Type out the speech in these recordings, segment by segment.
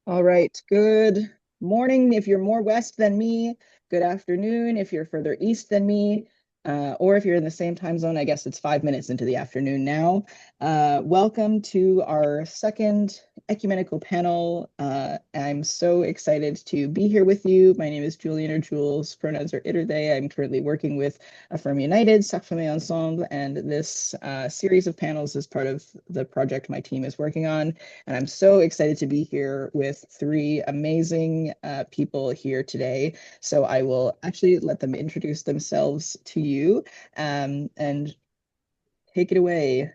All right. Good morning if you're more west than me. Good afternoon if you're further east than me. Or if you're in the same time zone, I guess it's 5 minutes into the afternoon now. Welcome to our second ecumenical panel. I'm so excited to be here with you. My name is Julian or Jules. Pronouns are it or they. I'm currently working with Affirm United, Sacrament Ensemble, and this series of panels is part of the project my team is working on. And I'm so excited to be here with three amazing people here today. So I will actually let them introduce themselves to you and take it away.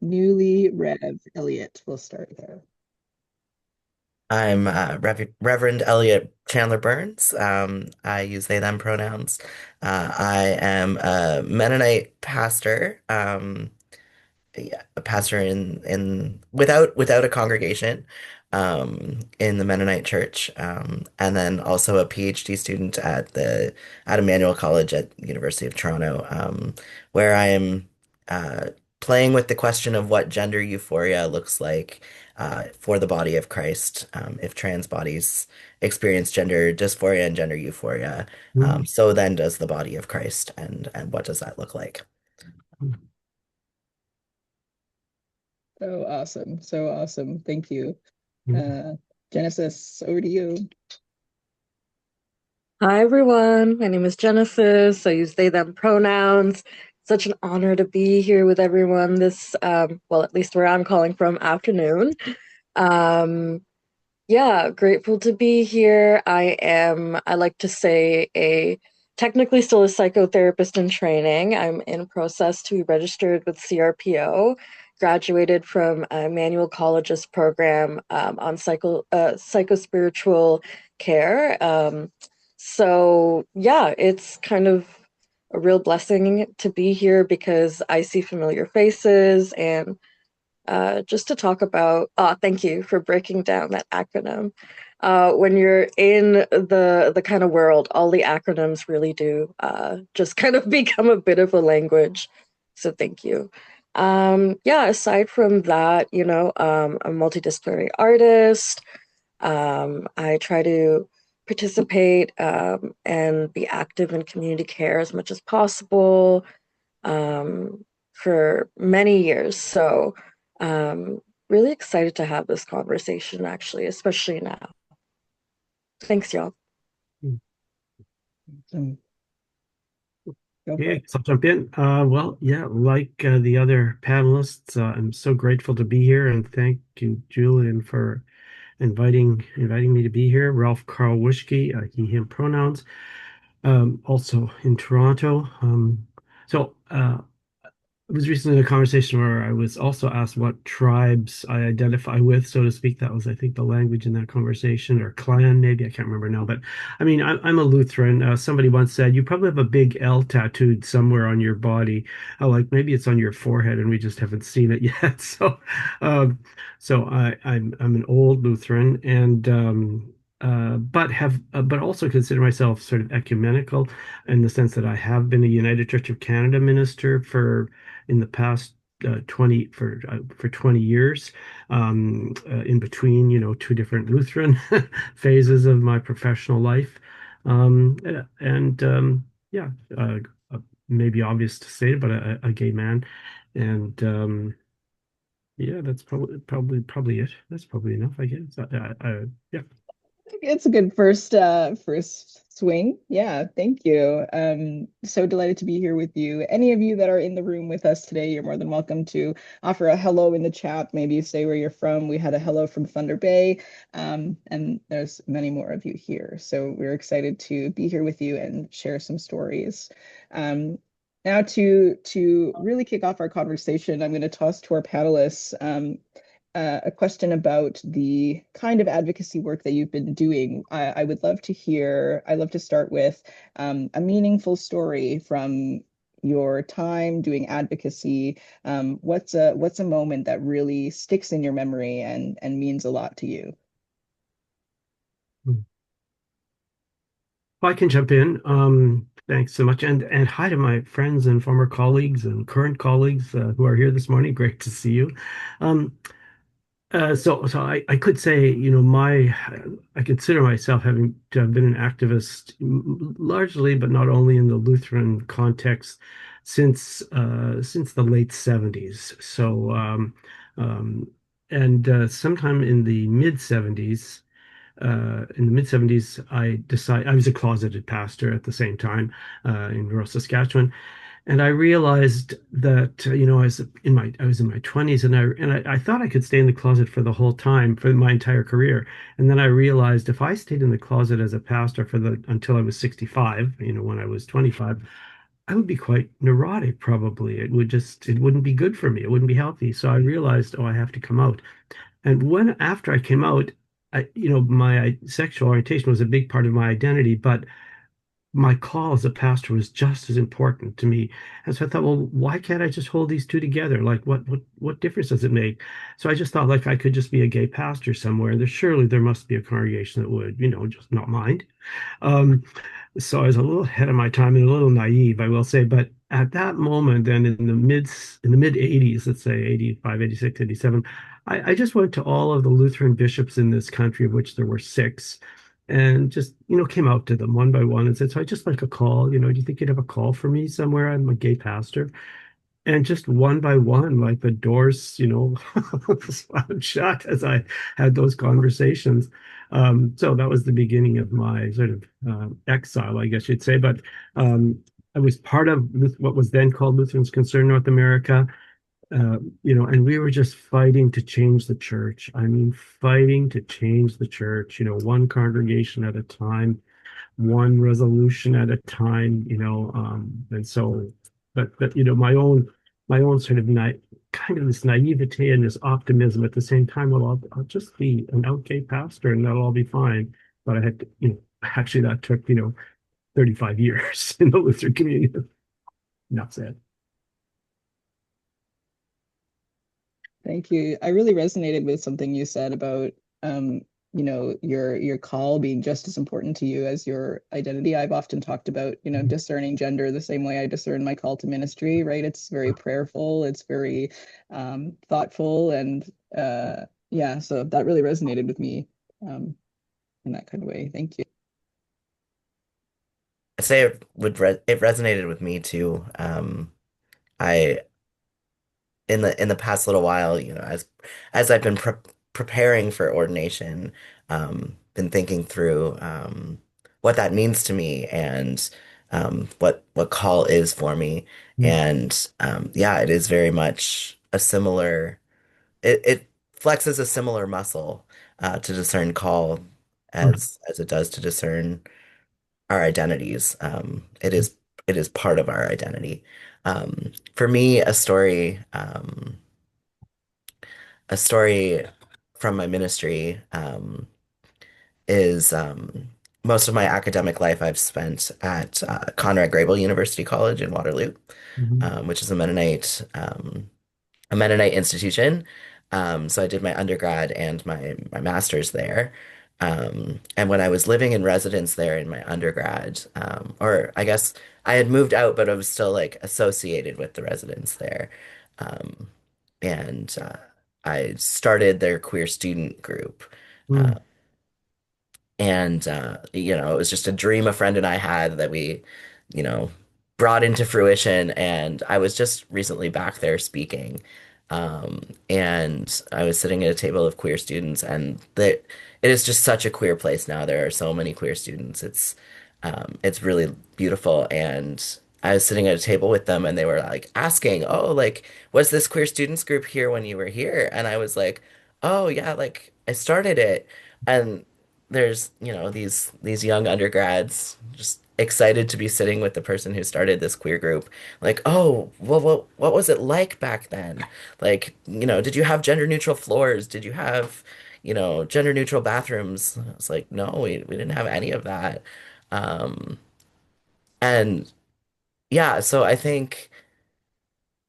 Newly Rev Eliot, we'll start there. I'm Reverend Eliot Chandler Burns. I use they, them pronouns. I am a Mennonite pastor, yeah, a pastor in without a congregation, in the Mennonite Church, and then also a PhD student at Emmanuel College at University of Toronto, where I am playing with the question of what gender euphoria looks like for the body of Christ, if trans bodies experience gender dysphoria and gender euphoria, Mhm. so then does the body of Christ, and what does that look like? So awesome. So awesome. Thank you. Mhm. Uh, Genesis, over to you. Hi everyone, my name is Genesis. I use they, them pronouns. Such an honor to be here with everyone this, well, at least where I'm calling from, afternoon. Um, yeah, grateful to be here. I like to say, technically still a psychotherapist in training. I'm in process to be registered with CRPO, graduated from Emmanuel College's program on psychospiritual care. So yeah, it's kind of a real blessing to be here because I see familiar faces and just to talk about, thank you for breaking down that acronym. When you're in the kind of world, all the acronyms really do just kind of become a bit of a language. So thank you. Yeah, aside from that, I'm a multidisciplinary artist. I try to participate and be active in community care as much as possible um, for many years. So, really excited to have this conversation, actually, especially now. Thanks, y'all. So go for Okay, it. so I'll jump in. Well, yeah, like the other panelists, I'm so grateful to be here, and thank you, Julian, for inviting me to be here. Ralph Carl Wushke, he, him pronouns, also in Toronto. I was recently in a conversation where I was also asked what tribes I identify with, so to speak. That was, I think, the language in that conversation, or clan, maybe. I can't remember now. But I mean, I'm a Lutheran. Somebody once said, you probably have a big L tattooed somewhere on your body. Like maybe it's on your forehead and we just haven't seen it yet. Um, so I'm an old Lutheran and but also consider myself sort of ecumenical in the sense that I have been a United Church of Canada minister in the past 20 years, in between, two different Lutheran phases of my professional life. And yeah, maybe obvious to say, but a gay man. And yeah, that's probably it. That's probably enough, I guess. Yeah. It's a good first swing. Yeah, thank you. So delighted to be here with you. Any of you that are in the room with us today, you're more than welcome to offer a hello in the chat. Maybe say where you're from. We had a hello from Thunder Bay, and there's many more of you here. So we're excited to be here with you and share some stories. Um, Now to really kick off our conversation, I'm going to toss to our panelists. A question about the kind of advocacy work that you've been doing. I would love to hear, I'd love to start with a meaningful story from your time doing advocacy. What's a moment that really sticks in your memory and means a lot to you? Well, I can jump in. Thanks so much. And hi to my friends and former colleagues and current colleagues who are here this morning. Great to see you. Um, I could say, I consider myself having to have been an activist largely, but not only in the Lutheran context since the late 70s. Um, and sometime in the mid 70s, I was a closeted pastor at the same time in rural Saskatchewan. And I realized that, I was in my 20s, and I thought I could stay in the closet for the whole time for my entire career. And then I realized if I stayed in the closet as a pastor for the until I was 65, when I was 25, I would be quite neurotic probably. It wouldn't be good for me. It wouldn't be healthy. So I realized, oh, I have to come out. And when after I came out, my sexual orientation was a big part of my identity, but my call as a pastor was just as important to me. And so I thought, well, why can't I just hold these two together? Like, what difference does it make? So I just thought, like, I could just be a gay pastor somewhere. There must be a congregation that would, just not mind. Um, so I was a little ahead of my time and a little naive, I will say. But at that moment, then in the mid 80s, let's say 85, 86, 87, I just went to all of the Lutheran bishops in this country, of which there were six, and just, came out to them one by one and said, so I just like a call, do you think you'd have a call for me somewhere? I'm a gay pastor. And just one by one, like the doors, slammed shut as I had those conversations. So that was the beginning of my sort of exile, I guess you'd say. But I was part of what was then called Lutherans Concerned North America, and we were just fighting to change the church. I mean, fighting to change the church, one congregation at a time, one resolution at a time, and so, but my own sort of kind of this naivete and this optimism at the same time. Well, I'll just be an out gay pastor and that'll all be fine. But I had to, actually that took 35 years in the Lutheran community. Enough said. Thank you. I really resonated with something you said about your call being just as important to you as your identity. I've often talked about, discerning gender the same way I discern my call to ministry, right? It's very prayerful, it's very thoughtful, and yeah, so that really resonated with me in that kind of way. Thank you. I'd say it resonated with me too. I in the past little while, as I've been preparing for ordination, been thinking through what that means to me and what call is for me. Mm. And yeah, it is very much a similar. It flexes a similar muscle to discern call as it does to discern our identities. It is part of our identity. For me, a story from my ministry is most of my academic life I've spent at Conrad Grebel University College in Waterloo, Mhm. which is a Mennonite institution. So I did my undergrad and my master's there. And when I was living in residence there in my undergrad, or I guess I had moved out, but I was still like associated with the residence there. Um, and I started their queer student group. Mm. And it was just a dream a friend and I had that we, you know, brought into fruition. And I was just recently back there speaking. And I was sitting at a table of queer students, and it is just such a queer place now. There are so many queer students. It's really beautiful. And I was sitting at a table with them, and they were like asking, "Oh, like, was this queer students group here when you were here?" And I was like, "Oh, yeah, like I started it." And there's, these young undergrads just excited to be sitting with the person who started this queer group. Like, oh, well, what was it like back then? Like, did you have gender neutral floors? Did you have, gender neutral bathrooms? I was like, no, we didn't have any of that. Um, and yeah, so I think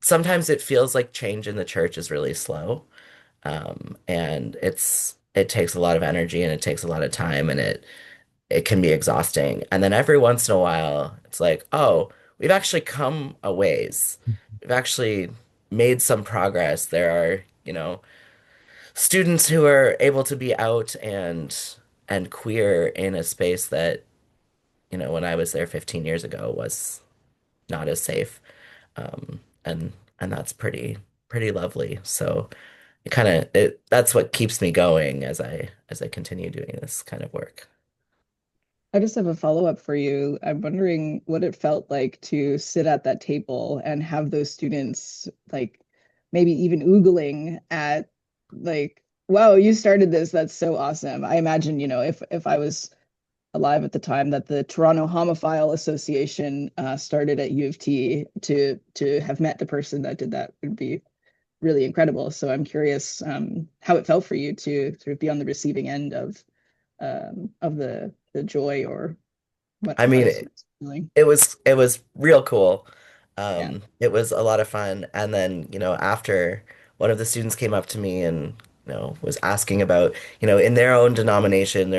sometimes it feels like change in the church is really slow. And it takes a lot of energy and it takes a lot of time, and it can be exhausting. And then every once in a while, it's like, oh, we've actually come a ways. We've actually made some progress. There are, students who are able to be out and queer in a space that, when I was there 15 years ago was not as safe. And that's pretty lovely. So that's what keeps me going as I continue doing this kind of work. I just have a follow-up for you. I'm wondering what it felt like to sit at that table and have those students like maybe even oogling at like, wow, you started this. That's so awesome. I imagine, if I was alive at the time that the Toronto Homophile Association started at U of T, to have met the person that did that would be really incredible. So I'm curious how it felt for you to sort of be on the receiving end of the joy, or I how mean, the students are feeling. it was real cool. Yeah. It was a lot of fun. And then, after one of the students came up to me and, was asking about, in their denomination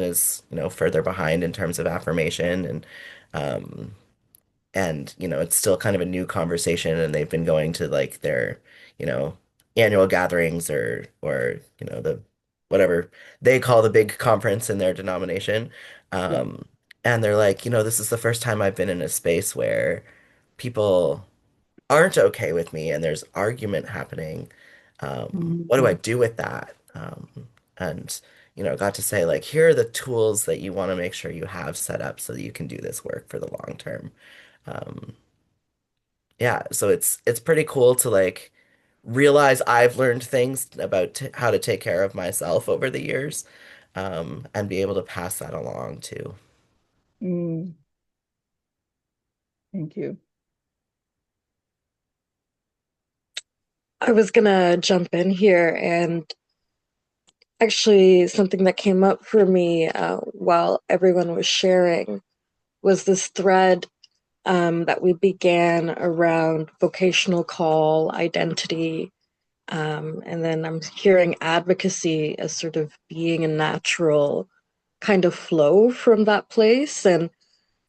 is, further behind in terms of affirmation um, it's still kind of a new conversation and they've been going to like their, you know, annual gatherings or, the whatever they call the big conference in their denomination. Yeah. Um, and they're like, this is the first time I've been in a space where people aren't okay with me and there's argument happening. What do I Mhm. do with that? And got to say like, here are the tools that you want to make sure you have set up so that you can do this work for the long term. Um, yeah, so it's pretty cool to like realize I've learned things about t how to take care of myself over the years, and be able to pass that along too. Mm, thank you. I was gonna jump in here, and actually something that came up for me while everyone was sharing was this thread that we began around vocational call, identity, and then I'm hearing advocacy as sort of being a natural kind of flow from that place. And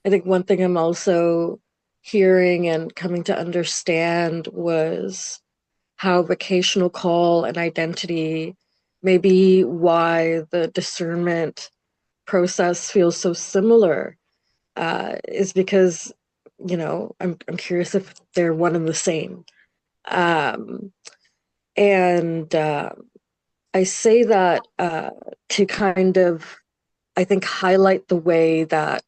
I think one thing I'm also hearing and coming to understand was how vocational call and identity may be why the discernment process feels so similar, is because, I'm curious if they're one and the same. Um, and I say that to kind of, I think, highlight the way that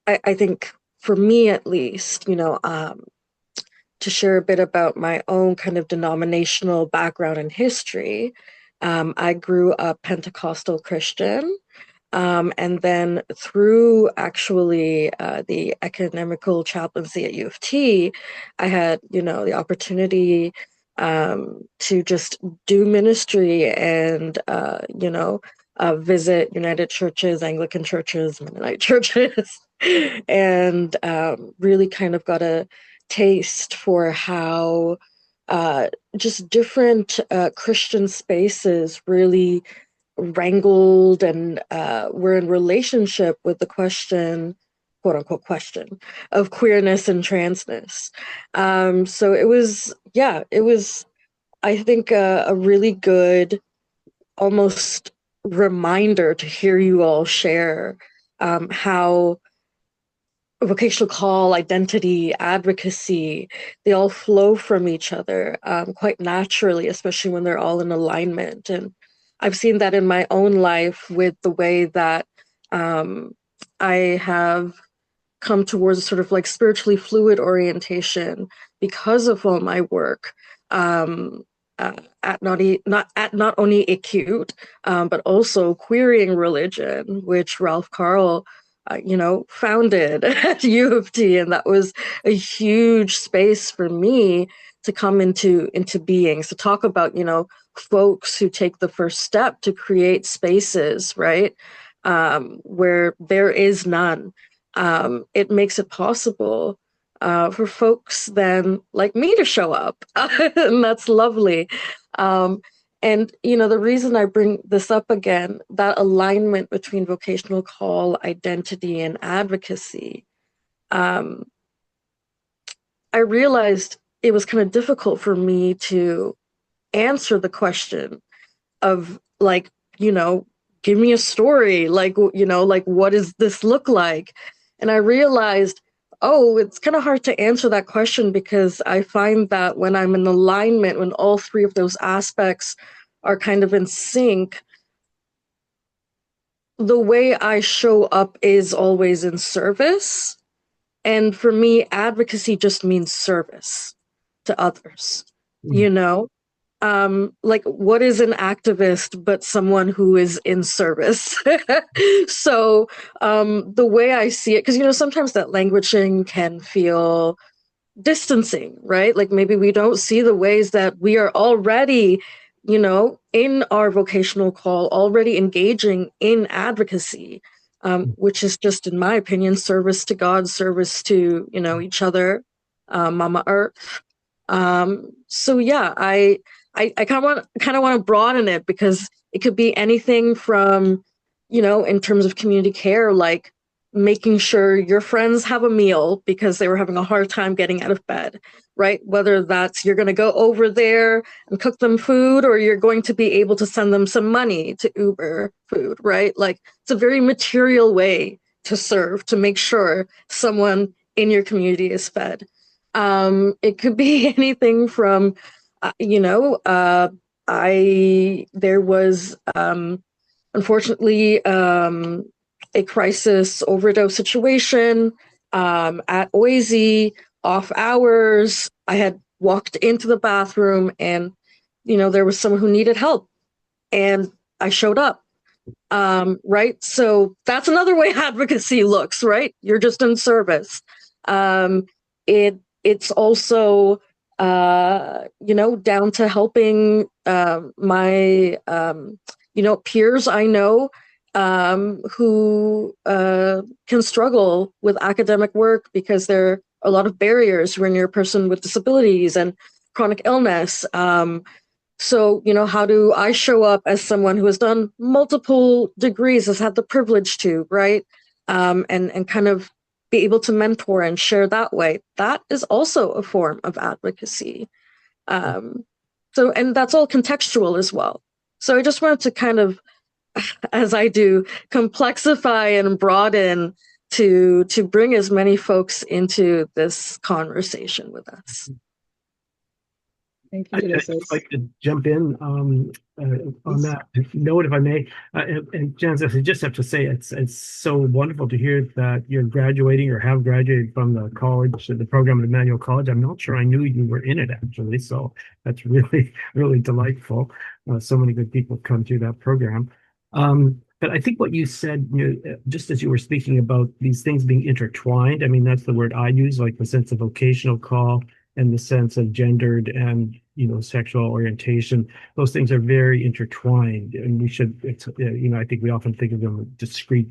I think, for me at least, to share a bit about my own kind of denominational background and history. I grew up Pentecostal Christian. And then through actually the Ecumenical Chaplaincy at U of T, I had, the opportunity to just do ministry and, visit United Churches, Anglican churches, Mennonite churches, and really kind of got a taste for how just different Christian spaces really wrangled and were in relationship with the question, quote unquote question, of queerness and transness. So it was, yeah, it was, I think, a really good almost reminder to hear you all share how vocational call, identity, advocacy, they all flow from each other quite naturally, especially when they're all in alignment. And I've seen that in my own life with the way that um, I have come towards a sort of like spiritually fluid orientation because of all my work. Um, not only acute, but also queering religion, which Ralph Carl founded at U of T, and that was a huge space for me to come into being. So talk about folks who take the first step to create spaces, right, where there is none. It makes it possible for folks then like me to show up, and that's lovely. Um, and, the reason I bring this up again, that alignment between vocational call, identity, and advocacy, um, I realized it was kind of difficult for me to answer the question of like, give me a story, like, like, what does this look like? And I realized, oh, it's kind of hard to answer that question, because I find that when I'm in alignment, when all three of those aspects are kind of in sync, the way I show up is always in service. And for me, advocacy just means service to others, like, what is an activist but someone who is in service? So the way I see it, because, sometimes that languaging can feel distancing, right? Like, maybe we don't see the ways that we are already, in our vocational call, already engaging in advocacy, which is just, in my opinion, service to God, service to, each other, Mama Earth. So yeah, I kind of want to broaden it, because it could be anything from, in terms of community care, like making sure your friends have a meal because they were having a hard time getting out of bed, right? Whether that's you're going to go over there and cook them food, or you're going to be able to send them some money to Uber food, right? Like, it's a very material way to serve, to make sure someone in your community is fed. It could be anything from, there was, unfortunately, a crisis overdose situation at AUSE, off hours. I had walked into the bathroom, and, there was someone who needed help, and I showed up. Right? So that's another way advocacy looks, right? You're just in service. It's also, down to helping my, peers I know who can struggle with academic work because there are a lot of barriers when you're a person with disabilities and chronic illness. So, how do I show up as someone who has done multiple degrees, has had the privilege to, right? And kind of be able to mentor and share that way. That is also a form of advocacy. And that's all contextual as well. So I just wanted to kind of, as I do, complexify and broaden to bring as many folks into this conversation with us. Thank you, I'd like to jump in on that note, if I may. And Janice, I just have to say, it's so wonderful to hear that you're graduating or have graduated from the college, the program at Emmanuel College. I'm not sure I knew you were in it, actually. So that's really, really delightful. So many good people come through that program. But I think what you said, just as you were speaking about these things being intertwined, I mean, that's the word I use, like the sense of vocational call and the sense of gendered and, sexual orientation. Those things are very intertwined, and we should, I think we often think of them as discrete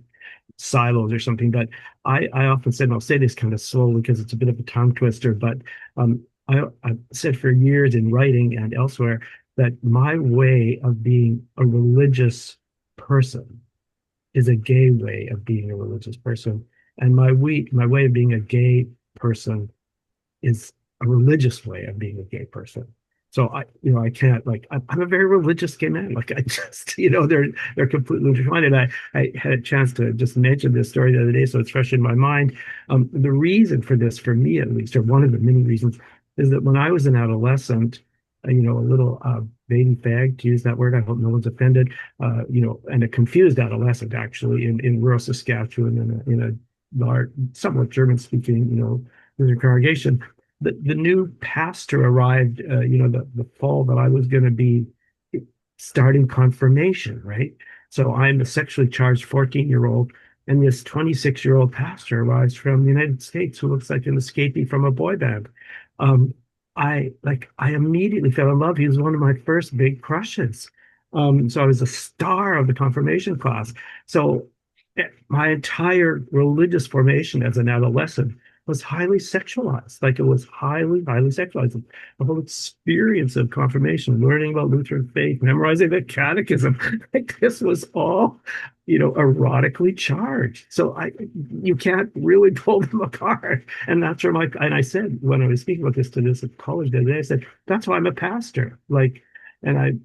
silos or something, but I often said, and I'll say this kind of slowly because it's a bit of a tongue twister, but I've said for years in writing and elsewhere that my way of being a religious person is a gay way of being a religious person. And my way of being a gay person is a religious way of being a gay person. So I can't, like, I'm a very religious gay man. Like, I just, they're completely intertwined. And I had a chance to just mention this story the other day, so it's fresh in my mind. The reason for this, for me at least, or one of the many reasons, is that when I was an adolescent, a little baby fag, to use that word, I hope no one's offended, and a confused adolescent, actually, in rural Saskatchewan, in a large, somewhat German-speaking, Lutheran congregation. The new pastor arrived, the fall that I was going to be starting confirmation, right? So I'm a sexually charged 14-year-old, and this 26-year-old pastor arrives from the United States who looks like an escapee from a boy band. I immediately fell in love. He was one of my first big crushes. So I was a star of the confirmation class. So my entire religious formation as an adolescent was highly sexualized. Like, it was highly, highly sexualized. The whole experience of confirmation, learning about Lutheran faith, memorizing the catechism, like, this was all, erotically charged. So you can't really pull them apart. And that's where and I said, when I was speaking about this to this at college the other day, I said, that's why I'm a pastor. Like, And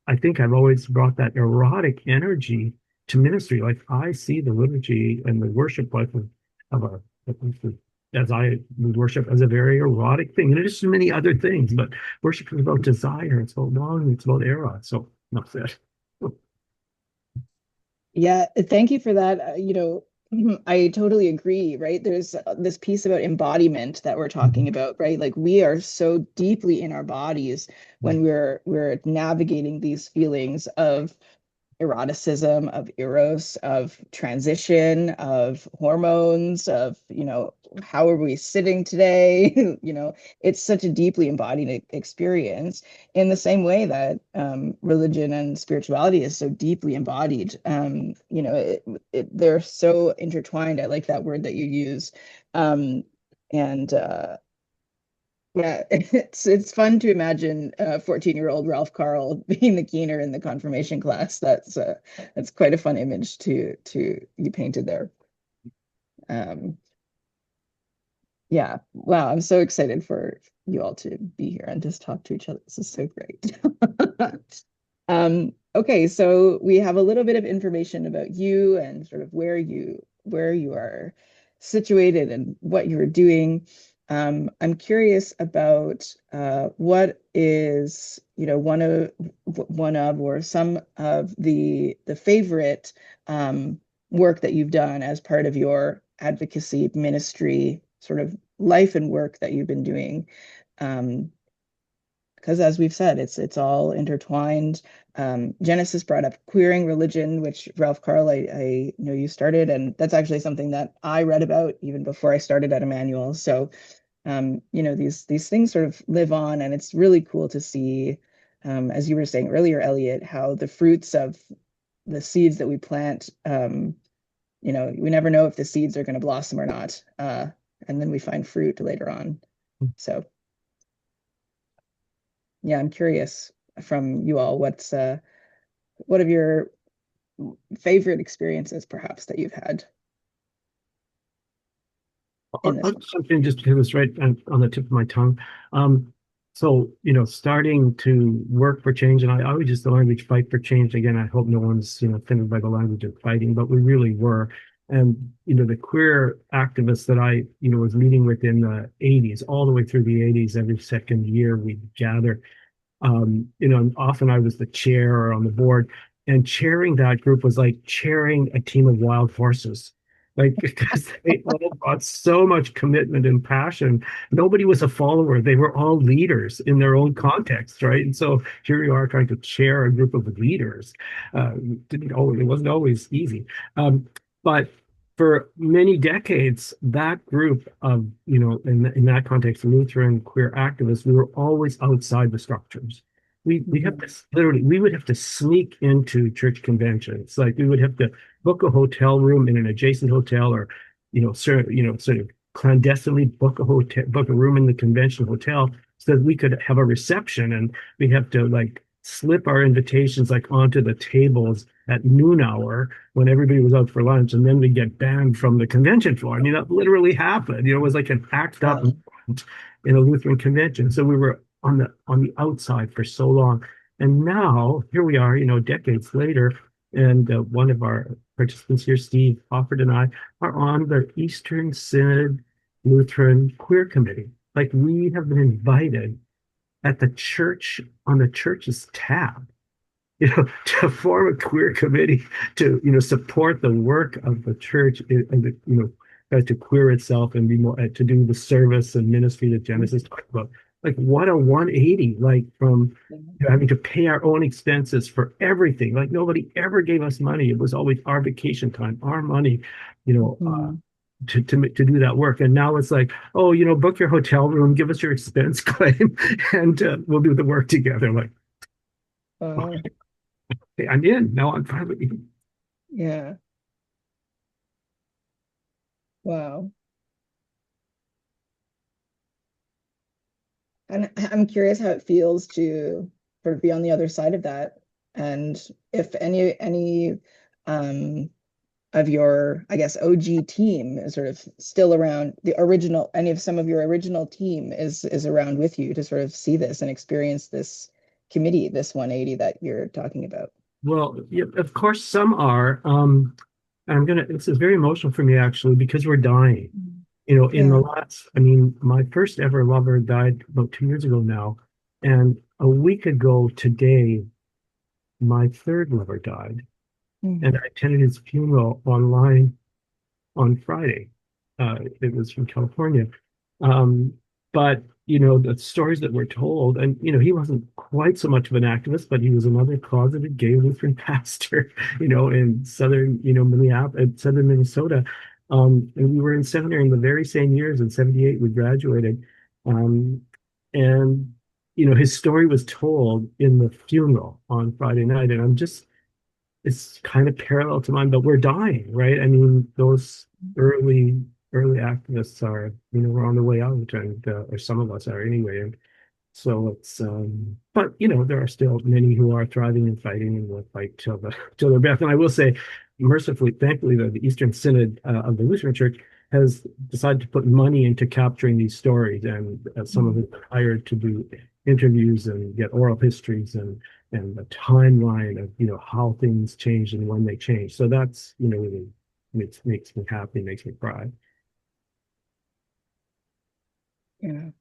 I think I've always brought that erotic energy to ministry. Like I see the liturgy and the worship life of a, as I would worship as a very erotic thing. And there's so many other things, but worship is about desire, it's about longing, it's about eros. So enough said. Yeah, thank you for that. I totally agree, right? There's this piece about embodiment that we're talking about, right? Like we are so deeply in our bodies when we're navigating these feelings of eroticism, of eros, of transition, of hormones, of, how are we sitting today? It's such a deeply embodied experience in the same way that religion and spirituality is so deeply embodied. They're so intertwined. I like that word that you use. And Yeah, it's fun to imagine 14-year-old Ralph Carl being the keener in the confirmation class. That's quite a fun image to you painted there. Yeah, wow, I'm so excited for you all to be here and just talk to each other. This is so great. Okay, so we have a little bit of information about you and sort of where you are situated and what you are doing. I'm curious about what is, one of or some of the favorite work that you've done as part of your advocacy ministry, sort of life and work that you've been doing. Because as we've said, it's all intertwined. Genesis brought up queering religion, which Ralph Carl, I know you started, and that's actually something that I read about even before I started at Emmanuel. So, these things sort of live on, and it's really cool to see, as you were saying earlier, Eliot, how the fruits of the seeds that we plant, we never know if the seeds are going to blossom or not, and then we find fruit later on. So. Yeah, I'm curious from you all, what of your favorite experiences perhaps that you've had in this I'll one? jump in just because it's right on the tip of my tongue. So, starting to work for change, and I always use the language fight for change. Again, I hope no one's, offended by the language of fighting, but we really were. And, the queer activists that I, was meeting with in the 80s, all the way through the 80s, every second year we'd gather. And often I was the chair or on the board, and chairing that group was like chairing a team of wild horses. Like, because they all brought so much commitment and passion. Nobody was a follower. They were all leaders in their own context, right? And so here you are trying to chair a group of leaders. It wasn't always easy. But for many decades, that group of, in that context, Lutheran queer activists, we were always outside the structures. We have to literally, we would have to sneak into church conventions. Like we would have to book a hotel room in an adjacent hotel, or, sort of clandestinely book a room in the convention hotel so that we could have a reception, and we'd have to like slip our invitations like onto the tables at noon hour when everybody was out for lunch, and then we get banned from the convention floor. I mean, that literally happened. It was like an act up in a Lutheran convention. So we were on the outside for so long, and now here we are, decades later, and one of our participants here, Steve Hofford, and I are on the Eastern Synod Lutheran Queer Committee. Like we have been invited at the church on the church's tab, to form a queer committee to, support the work of the church and to queer itself and be more to do the service and ministry that Genesis talked about. Like what a 180, like from having to pay our own expenses for everything. Like nobody ever gave us money. It was always our vacation time, our money, to do that work. And now it's like, oh, book your hotel room, give us your expense claim, and we'll do the work together. Like, okay, I'm in. Now I'm finally. Yeah. Wow. And I'm curious how it feels to sort of be on the other side of that. And if any of your, I guess, OG team is sort of still around, any of some of your original team is around with you to sort of see this and experience this committee, this 180 that you're talking about? Well, yeah, of course, some are. This is very emotional for me actually because we're dying. You know, in the Yeah. last, I mean, my first ever lover died about 2 years ago now. And a week ago today, my third lover died. And Mhm. I attended his funeral online on Friday. It was from California. Um, but, you know, the stories that were told, and, you know, he wasn't quite so much of an activist, but he was another closeted gay Lutheran pastor, you know, in southern, you know, Minneapolis, southern Minnesota. And we were in seminary in the very same years. In 78, we graduated. Um, and, you know, his story was told in the funeral on Friday night. And I'm just, it's kind of parallel to mine, but we're dying, right? I mean, those early early activists are, you know, we're on the way out, and or some of us are anyway. And so it's, but you know, there are still many who are thriving and fighting and will fight till their death. And I will say, mercifully, thankfully, the Eastern Synod of the Lutheran Church has decided to put money into capturing these stories, and some of Mhm. it hired to do interviews and get oral histories and the timeline of, you know, how things changed and when they changed. So that's, you know, really makes me happy, makes me cry. Yeah.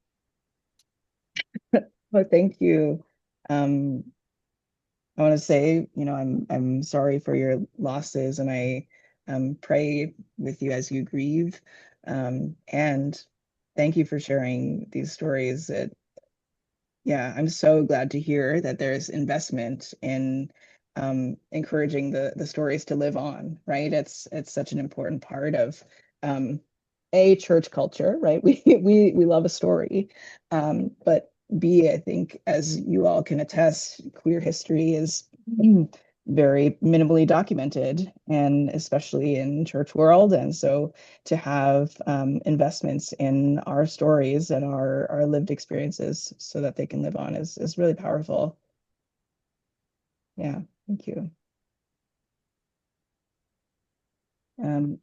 Well, thank you. Um, I want to say, I'm sorry for your losses, and I pray with you as you grieve. And thank you for sharing these stories. Yeah, I'm so glad to hear that there's investment in encouraging the stories to live on, right? It's such an important part of um, a church culture, right? We love a story, but B, I think, as you all can attest, queer history is very minimally documented, and especially in church world. And so to have investments in our stories and our lived experiences so that they can live on is really powerful. Yeah, thank you.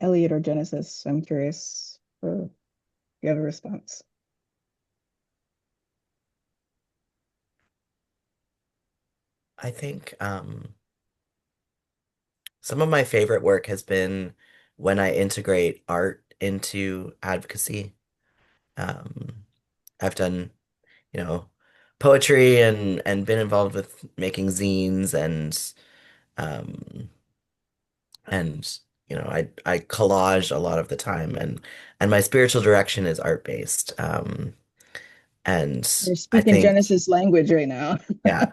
Eliot or Genesis, I'm curious for you have a response. I think some of my favorite work has been when I integrate art into advocacy. Um, I've done, you know, poetry and been involved with making zines um and I collage a lot of the time, and my spiritual direction is art based. And You're I speaking think Genesis language right now. yeah,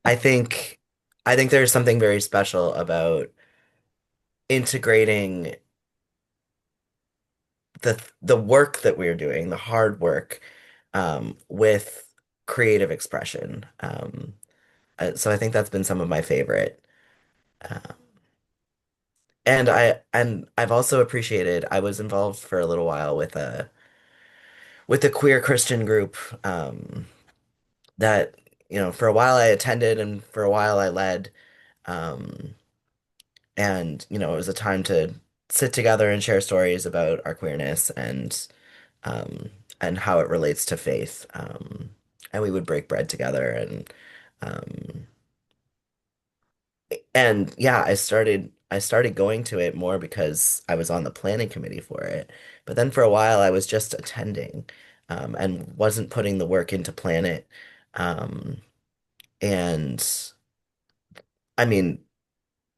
I think I think there's something very special about integrating the work that we're doing, the hard work, with creative expression. So I think that's been some of my favorite. Uh, and I've also appreciated, I was involved for a little while with a queer Christian group, that, for a while I attended and for a while I led. Um, and, it was a time to sit together and share stories about our queerness um, and how it relates to faith. And we would break bread together, um, and yeah, I started going to it more because I was on the planning committee for it. But then for a while I was just attending, and wasn't putting the work into plan it. Um, and I mean,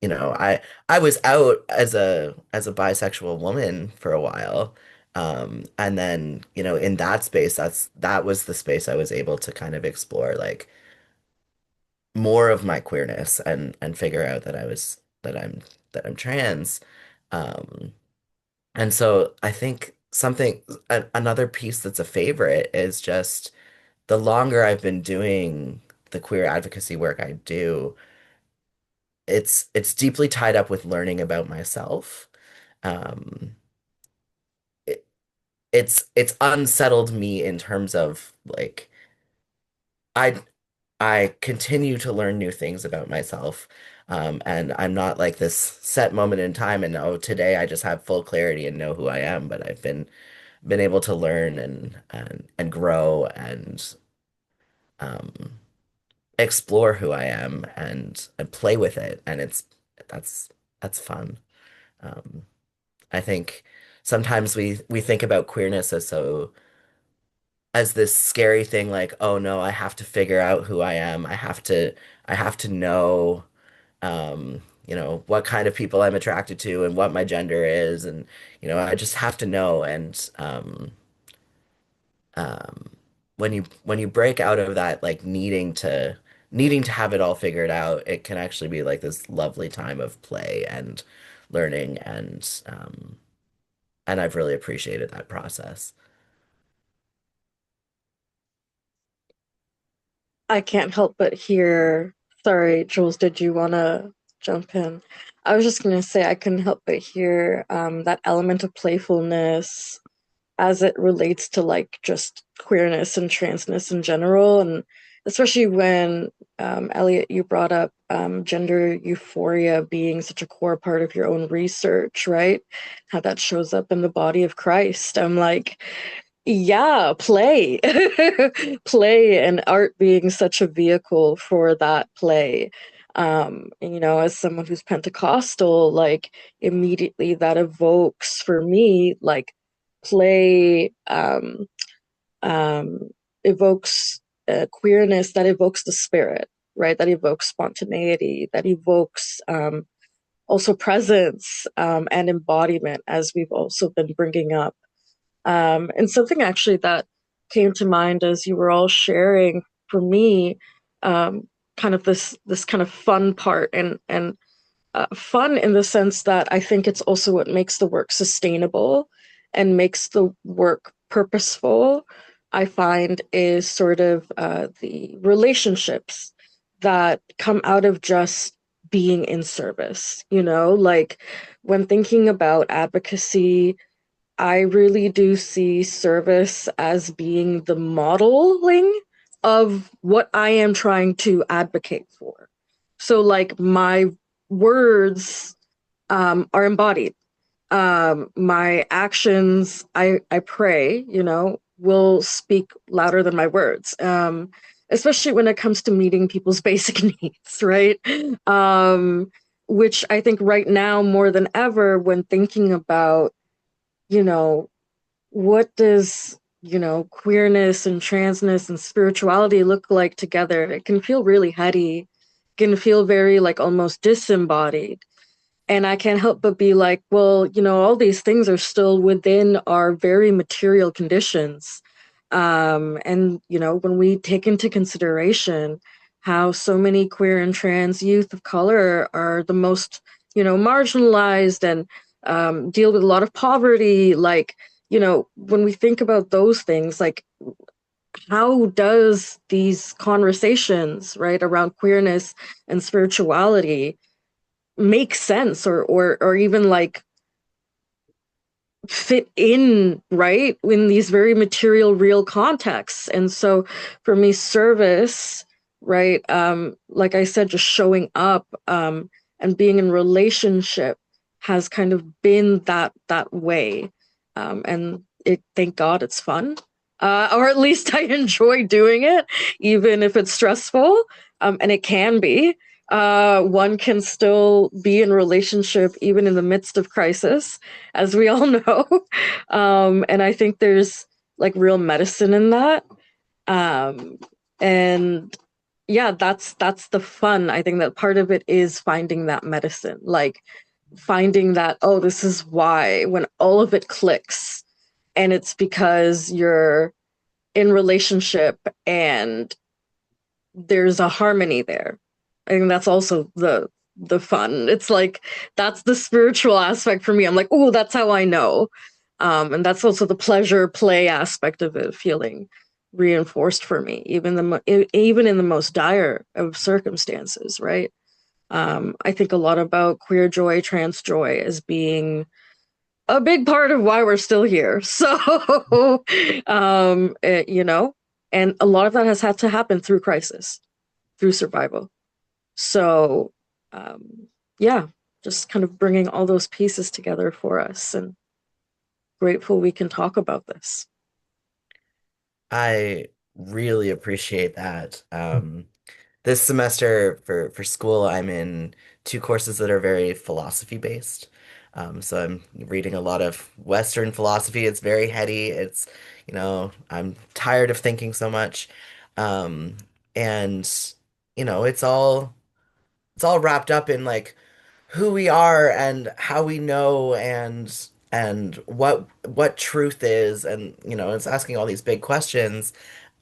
I was out as a bisexual woman for a while. And then, in that space, that was the space I was able to kind of explore like more of my queerness and figure out that I'm trans. Um, and so I think another piece that's a favorite is just the longer I've been doing the queer advocacy work I do, it's deeply tied up with learning about myself. Um, it, it's unsettled me in terms of like I I continue to learn new things about myself. And I'm not like this set moment in time and oh, today I just have full clarity and know who I am, but I've been able to learn and grow, and um explore who I am and play with it, and that's that's fun. Um, I think sometimes we think about queerness as this scary thing, like, oh no, I have to figure out who I am. I have to know, what kind of people I'm attracted to and what my gender is, and I just have to know. And um, when you break out of that, like needing to have it all figured out, it can actually be like this lovely time of play and learning, and I've really appreciated that process. I can't help but hear. Sorry, Jules, did you want to jump in? I was just going to say I couldn't help but hear that element of playfulness as it relates to like just queerness and transness in general, and especially when Eliot, you brought up gender euphoria being such a core part of your own research, right? How that shows up in the body of Christ. I'm like, yeah, play. Play and art being such a vehicle for that play. As someone who's Pentecostal, like immediately that evokes for me like play um, evokes queerness, that evokes the spirit, right? That evokes spontaneity, that evokes also presence and embodiment, as we've also been bringing up. And something actually that came to mind as you were all sharing for me, um, kind of this kind of fun part and fun in the sense that I think it's also what makes the work sustainable and makes the work purposeful. I find is sort of the relationships that come out of just being in service. Like when thinking about advocacy, I really do see service as being the modeling of what I am trying to advocate for. So, like, my words are embodied. My actions, I pray, will speak louder than my words, especially when it comes to meeting people's basic needs, right? Which I think right now, more than ever, when thinking about you know, what does, queerness and transness and spirituality look like together? It can feel really heady, can feel very like almost disembodied. And I can't help but be like, well, all these things are still within our very material conditions. And, when we take into consideration how so many queer and trans youth of color are the most, marginalized and deal with a lot of poverty, like, when we think about those things, like, how does these conversations, right, around queerness and spirituality make sense or even like fit in right in these very material real contexts? And so for me, service, right, like I said, just showing up and being in relationship has kind of been that way, and thank God it's fun, or at least I enjoy doing it even if it's stressful, and it can be. One can still be in relationship even in the midst of crisis, as we all know. And I think there's like real medicine in that. Um, and yeah, that's the fun. I think that part of it is finding that medicine, like finding that, oh, this is why, when all of it clicks, and it's because you're in relationship and there's a harmony there. I think that's also the fun. It's like that's the spiritual aspect for me. I'm like, oh, that's how I know. And that's also the pleasure play aspect of it feeling reinforced for me, even in the most dire of circumstances, right? I think a lot about queer joy, trans joy as being a big part of why we're still here. So, and a lot of that has had to happen through crisis, through survival. So, um, yeah, just kind of bringing all those pieces together for us, and grateful we can talk about this. I really appreciate that. this semester for school, I'm in two courses that are very philosophy based. So I'm reading a lot of Western philosophy. It's very heady. I'm tired of thinking so much. Um, and, it's all wrapped up in like who we are and how we know and what truth is, and it's asking all these big questions.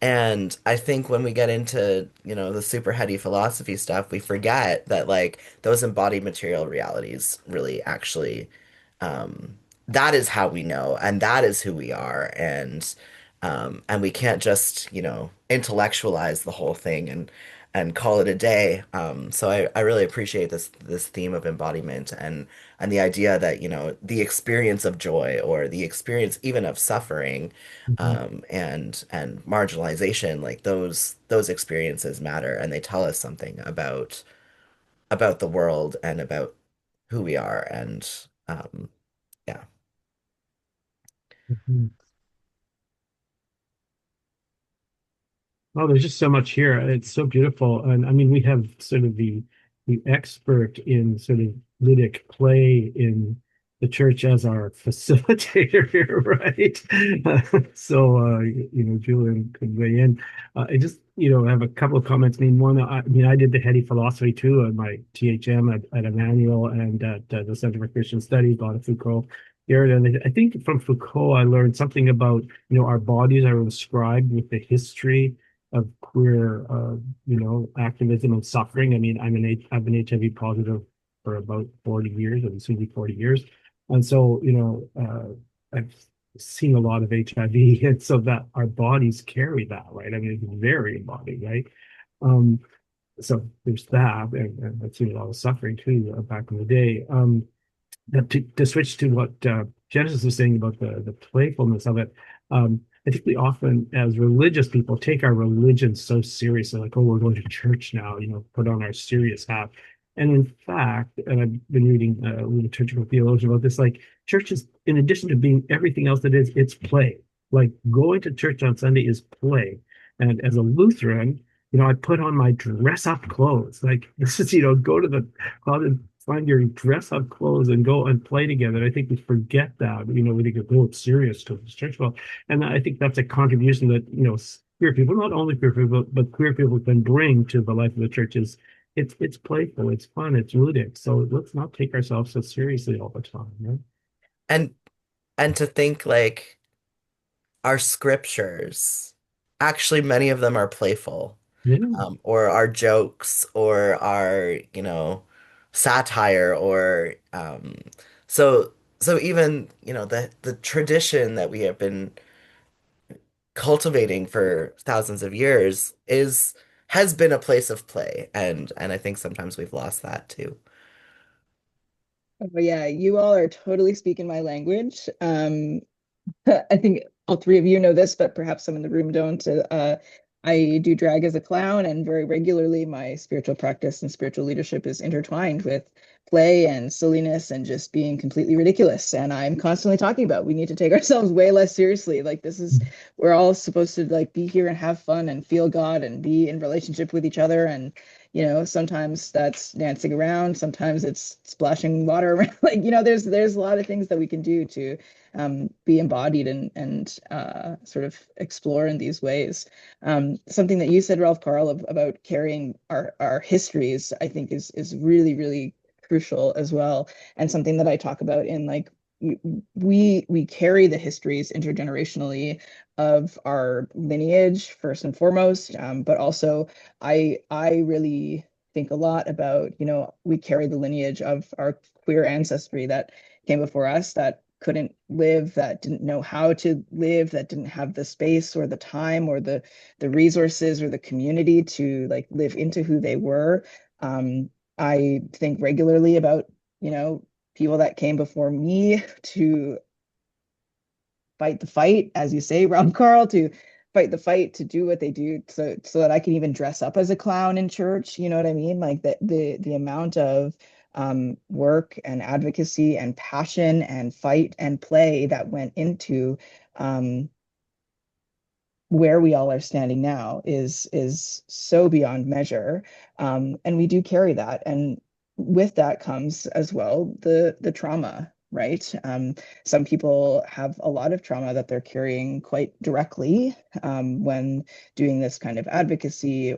And I think when we get into the super heady philosophy stuff, we forget that like those embodied material realities really actually, um, that is how we know, and that is who we are. And we can't just intellectualize the whole thing and call it a day. So I really appreciate this theme of embodiment, and the idea that the experience of joy, or the experience even of suffering, Mhm. and marginalization, like those experiences matter, and they tell us something about the world and about who we are. And yeah. Mhm. Oh, there's just so much here. It's so beautiful. And I mean, we have sort of the expert in sort of lytic play in the church as our facilitator here, right? So, Julian could weigh in. I just, have a couple of comments. I mean, one, I did the heady philosophy too at my THM at Emmanuel and at the Center for Christian Studies, a lot of Foucault here. And I think from Foucault, I learned something about, our bodies are inscribed with the history of queer, activism and suffering. I mean, I've been HIV positive for about 40 years, and soon be 40 years. And so, I've seen a lot of HIV, and so that our bodies carry that, right? I mean, it's very embodied, right? Um, so there's that, and I've seen a lot of suffering too back in the day. To switch to what Genesis was saying about the playfulness of it, I think we often, as religious people, take our religion so seriously, like, oh, we're going to church now, put on our serious hat. And in fact, and I've been reading a liturgical theologian about this, like church is, in addition to being everything else that is, it's play. Like going to church on Sunday is play. And as a Lutheran, I put on my dress up clothes. Like this is, go to the closet, find your dress up clothes and go and play together. I think we forget that. We think, oh, it's serious because it's church. Well, and I think that's a contribution that, queer people, not only queer people, but queer people can bring to the life of the church is it's playful, it's fun, it's ludic. So let's not take ourselves so seriously all the time, right? and and to think like our scriptures, actually many of them are playful, Yeah. or our jokes, or our satire, or so even the tradition that we have been cultivating for thousands of years is has been a place of play, and I think sometimes we've lost that too. Oh, yeah, you all are totally speaking my language. I think all three of you know this, but perhaps some in the room don't. I do drag as a clown, and very regularly my spiritual practice and spiritual leadership is intertwined with play and silliness and just being completely ridiculous. And I'm constantly talking about we need to take ourselves way less seriously. Like this is we're all supposed to like be here and have fun and feel God and be in relationship with each other. And sometimes that's dancing around, sometimes it's splashing water around. Like there's a lot of things that we can do to be embodied and sort of explore in these ways. Something that you said, Ralph Carl, about carrying our histories, I think is really, really crucial as well, and something that I talk about in like we carry the histories intergenerationally of our lineage first and foremost, but also I really think a lot about we carry the lineage of our queer ancestry that came before us that couldn't live, that didn't know how to live, that didn't have the space or the time or the resources or the community to like live into who they were. I think regularly about, people that came before me to fight the fight, as you say, Rob Carl, to fight the fight, to do what they do, so that I can even dress up as a clown in church. You know what I mean? Like the amount of work and advocacy and passion and fight and play that went into um, where we all are standing now is so beyond measure, and we do carry that, and with that comes as well the trauma, right? Some people have a lot of trauma that they're carrying quite directly when doing this kind of advocacy,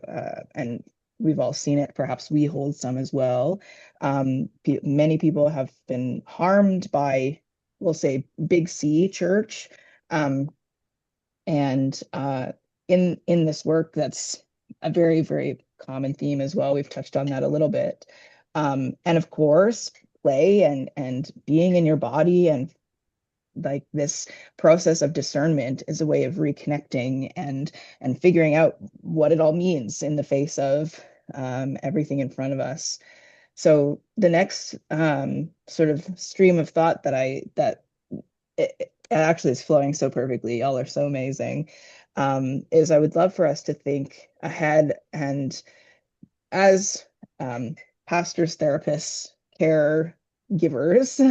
and we've all seen it. Perhaps we hold some as well. Many people have been harmed by, we'll say, big C church. And in this work, that's a very, very common theme as well. We've touched on that a little bit. And of course, play and being in your body, and like this process of discernment is a way of reconnecting and figuring out what it all means in the face of everything in front of us. So the next sort of stream of thought that it actually is flowing so perfectly, y'all are so amazing, is I would love for us to think ahead, and as pastors, therapists, caregivers,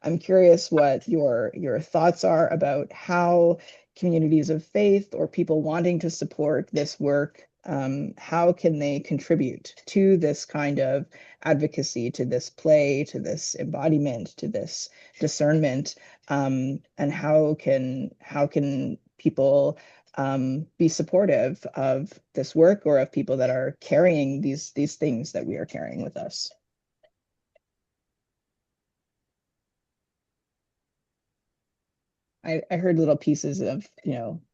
I'm curious what your thoughts are about how communities of faith or people wanting to support this work, how can they contribute to this kind of advocacy, to this play, to this embodiment, to this discernment, and how can people be supportive of this work, or of people that are carrying these things that we are carrying with us. I heard little pieces of,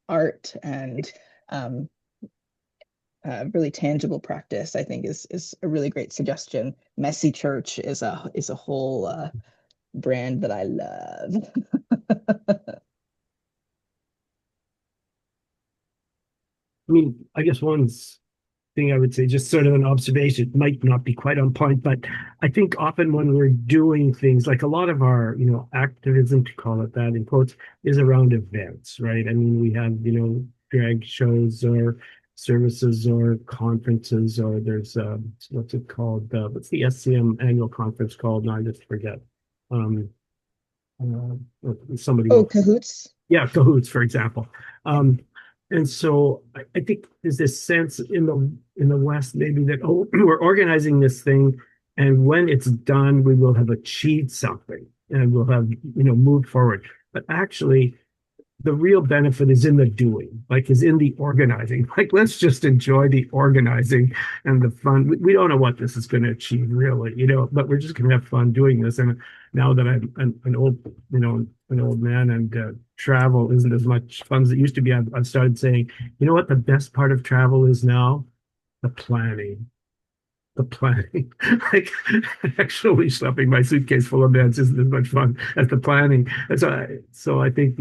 art and really tangible practice, I think is a really great suggestion. Messy church is a whole brand that I love. I mean, I guess one thing I would say, just sort of an observation, it might not be quite on point, but I think often when we're doing things, like a lot of our, activism, to call it that in quotes, is around events, right? I mean, we have, drag shows or services or conferences, or there's what's it called? What's the SCM annual conference called? Now I just forget. Somebody. Oh, Cahoots. Yeah, Cahoots, for example. And so I think there's this sense in the West maybe that, oh, we're organizing this thing, and when it's done, we will have achieved something and we'll have, moved forward. But actually, the real benefit is in the doing, like is in the organizing. Like, let's just enjoy the organizing and the fun. We don't know what this is going to achieve really, but we're just going to have fun doing this. And now that I'm an old, an old man, and travel isn't as much fun as it used to be, I've started saying, you know what the best part of travel is now? The planning. The planning. Like, actually stuffing my suitcase full of beds isn't as much fun as the planning. And so I think,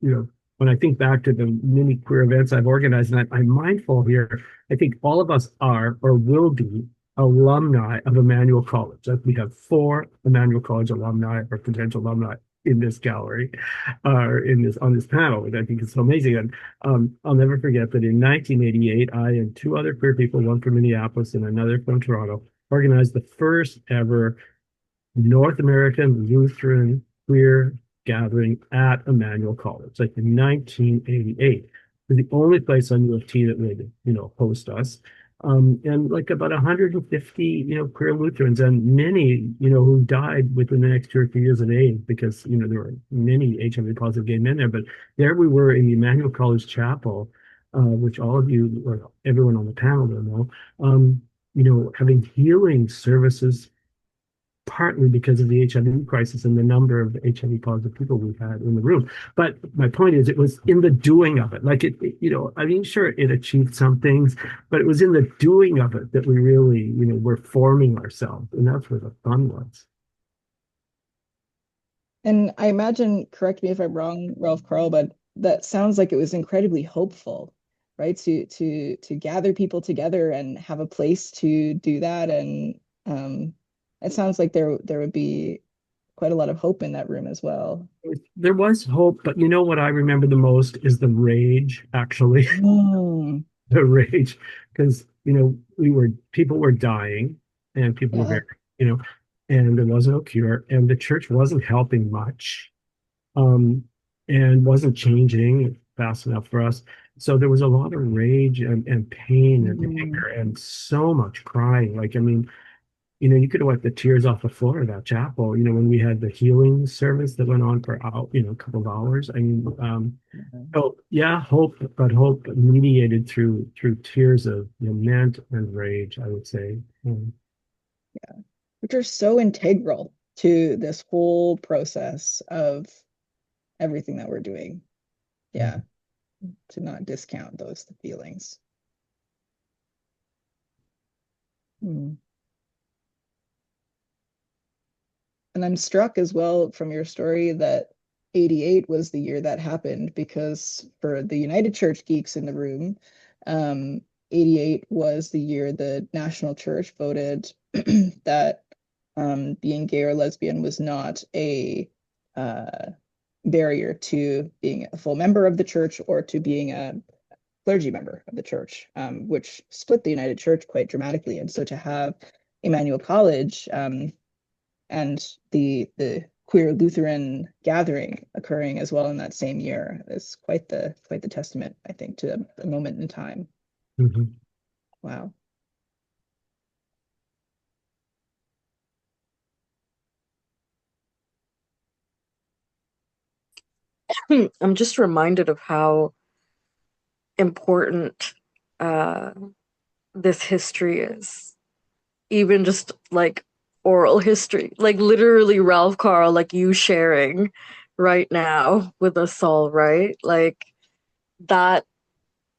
when I think back to the many queer events I've organized, and I'm mindful here, I think all of us are or will be alumni of Emmanuel College. We have 4 Emmanuel College alumni or potential alumni in this gallery, or on this panel, which I think is so amazing. And I'll never forget that in 1988, I and 2 other queer people, one from Minneapolis and another from Toronto, organized the first ever North American Lutheran queer gathering at Emmanual College, like in 1988. It was the only place on U of T that would, host us. And like about 150, queer Lutherans, and many, who died within the next 2 or 3 years of age, because, there were many HIV positive gay men there. But there we were in the Emmanuel College Chapel, which all of you, or everyone on the panel will know, having healing services, partly because of the HIV crisis and the number of HIV positive people we've had in the room. But my point is, it was in the doing of it. Like I mean, sure, it achieved some things, but it was in the doing of it that we really, were forming ourselves. And that's where the fun was. And I imagine, correct me if I'm wrong, Ralph, Carl, but that sounds like it was incredibly hopeful, right? To gather people together and have a place to do that. And it sounds like there would be quite a lot of hope in that room as well. There was hope, but what I remember the most is the rage, actually. Mm. The rage, because people were dying, and people were very, and there was no cure, and the church wasn't helping much, and wasn't changing fast enough for us. So there was a lot of rage and pain and Mm, anger and so much crying. Like, I mean, you could have wiped the tears off the floor of that chapel, when we had the healing service that went on for a couple of hours. I mean, mhm. oh yeah, hope, but hope mediated through tears of lament and rage, I would say. Which are so integral to this whole process of everything that we're doing. Yeah, to not discount those feelings. Hmm. And I'm struck as well from your story that 88 was the year that happened because for the United Church geeks in the room, um, 88 was the year the National Church voted that being gay or lesbian was not a uh, barrier to being a full member of the church or to being a clergy member of the church, which split the United Church quite dramatically. And so to have Emmanuel College and the queer Lutheran gathering occurring as well in that same year is quite the testament, I think, to a moment in time. Mhm. Wow. I'm just reminded of how important uh, this history is. Even just like oral history, like literally Ralph Carl, like you sharing right now with us all, right? Like that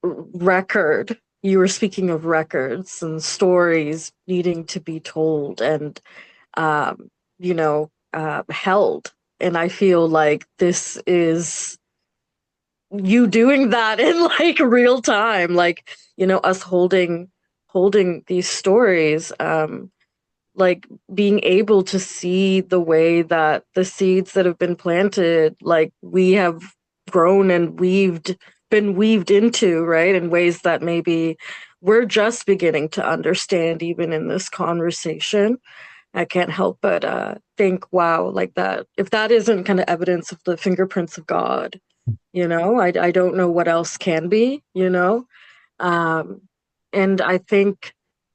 record. You were speaking of records and stories needing to be told and, um, held. And I feel like this is you doing that in like real time, like, us holding these stories, like being able to see the way that the seeds that have been planted, like we have grown and been weaved into, right? In ways that maybe we're just beginning to understand, even in this conversation. I can't help but think, wow, like that, if that isn't kind of evidence of the fingerprints of God, I don't know what else can be, um, and I think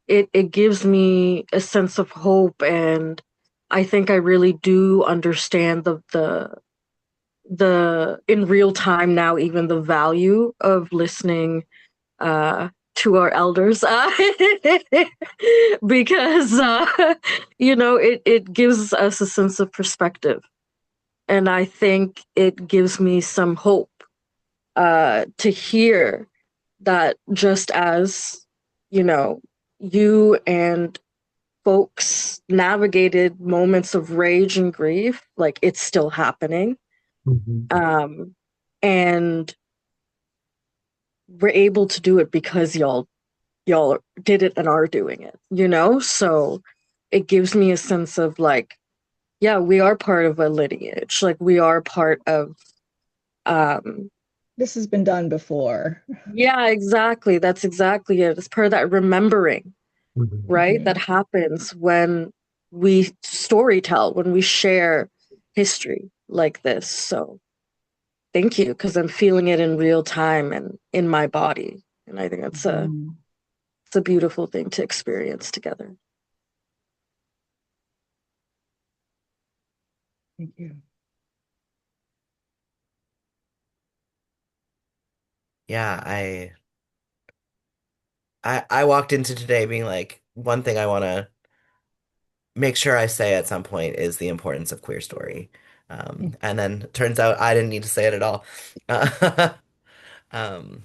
it gives me a sense of hope, and I think I really do understand the in real time now, even the value of listening to our elders, because it gives us a sense of perspective, and I think it gives me some hope to hear that just as, you know, you and folks navigated moments of rage and grief, like it's still happening. Mhm. Um, and we're able to do it because y'all did it and are doing it, So it gives me a sense of like, yeah, we are part of a lineage. Like we are part of um This has been done before. yeah, exactly. That's exactly it. It's part of that remembering, Mhm. right? That Mhm. happens when we story tell, when we share history like this. So thank you, because I'm feeling it in real time and in my body. And I think Mhm. it's a beautiful thing to experience together. Thank you. Yeah, I walked into today being like, one thing I want to make sure I say at some point is the importance of queer story. And then turns out I didn't need to say it at all. Uh, um,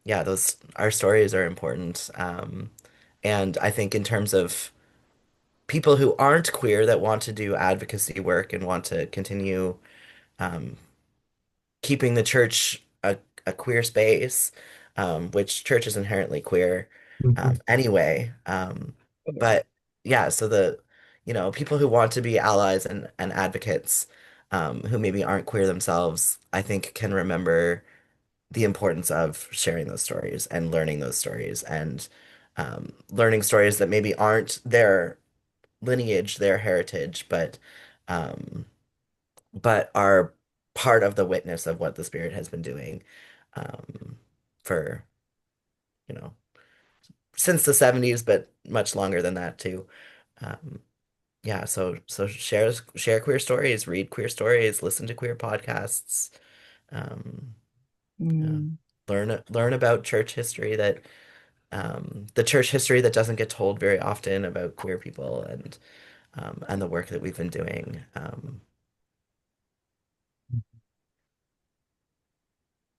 yeah, those our stories are important. And I think in terms of people who aren't queer that want to do advocacy work and want to continue um, keeping the church a queer space, which church is inherently queer Mhm. anyway. Totally. But yeah, so people who want to be allies and advocates who maybe aren't queer themselves, I think can remember the importance of sharing those stories and learning those stories and learning stories that maybe aren't their lineage, their heritage, um, but are part of the witness of what the Spirit has been doing. Um, for, you know, since the 70s, but much longer than that too. Um, yeah, so share queer stories, read queer stories, listen to queer podcasts, um, yeah. Mm, Learn about church history that the church history that doesn't get told very often about queer people and the work that we've been doing. I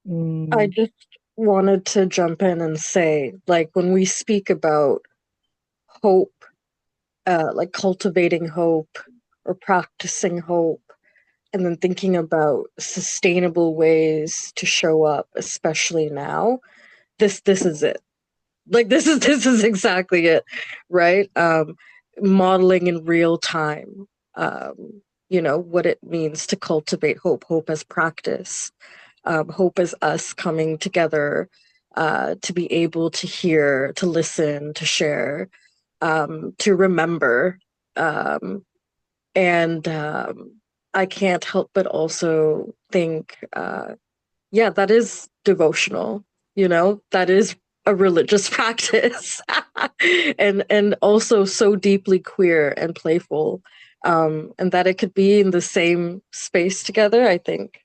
mm, just wanted to jump in and say, like, when we speak about hope, like cultivating hope or practicing hope, and then thinking about sustainable ways to show up, especially now, this is it. Like this is exactly it, right? Modeling in real time, what it means to cultivate hope as practice, hope as us coming together to be able to hear, to listen, to share, to remember. Um, and I can't help but also think, yeah, that is devotional, that is a religious practice. And also so deeply queer and playful. And that it could be in the same space together, I think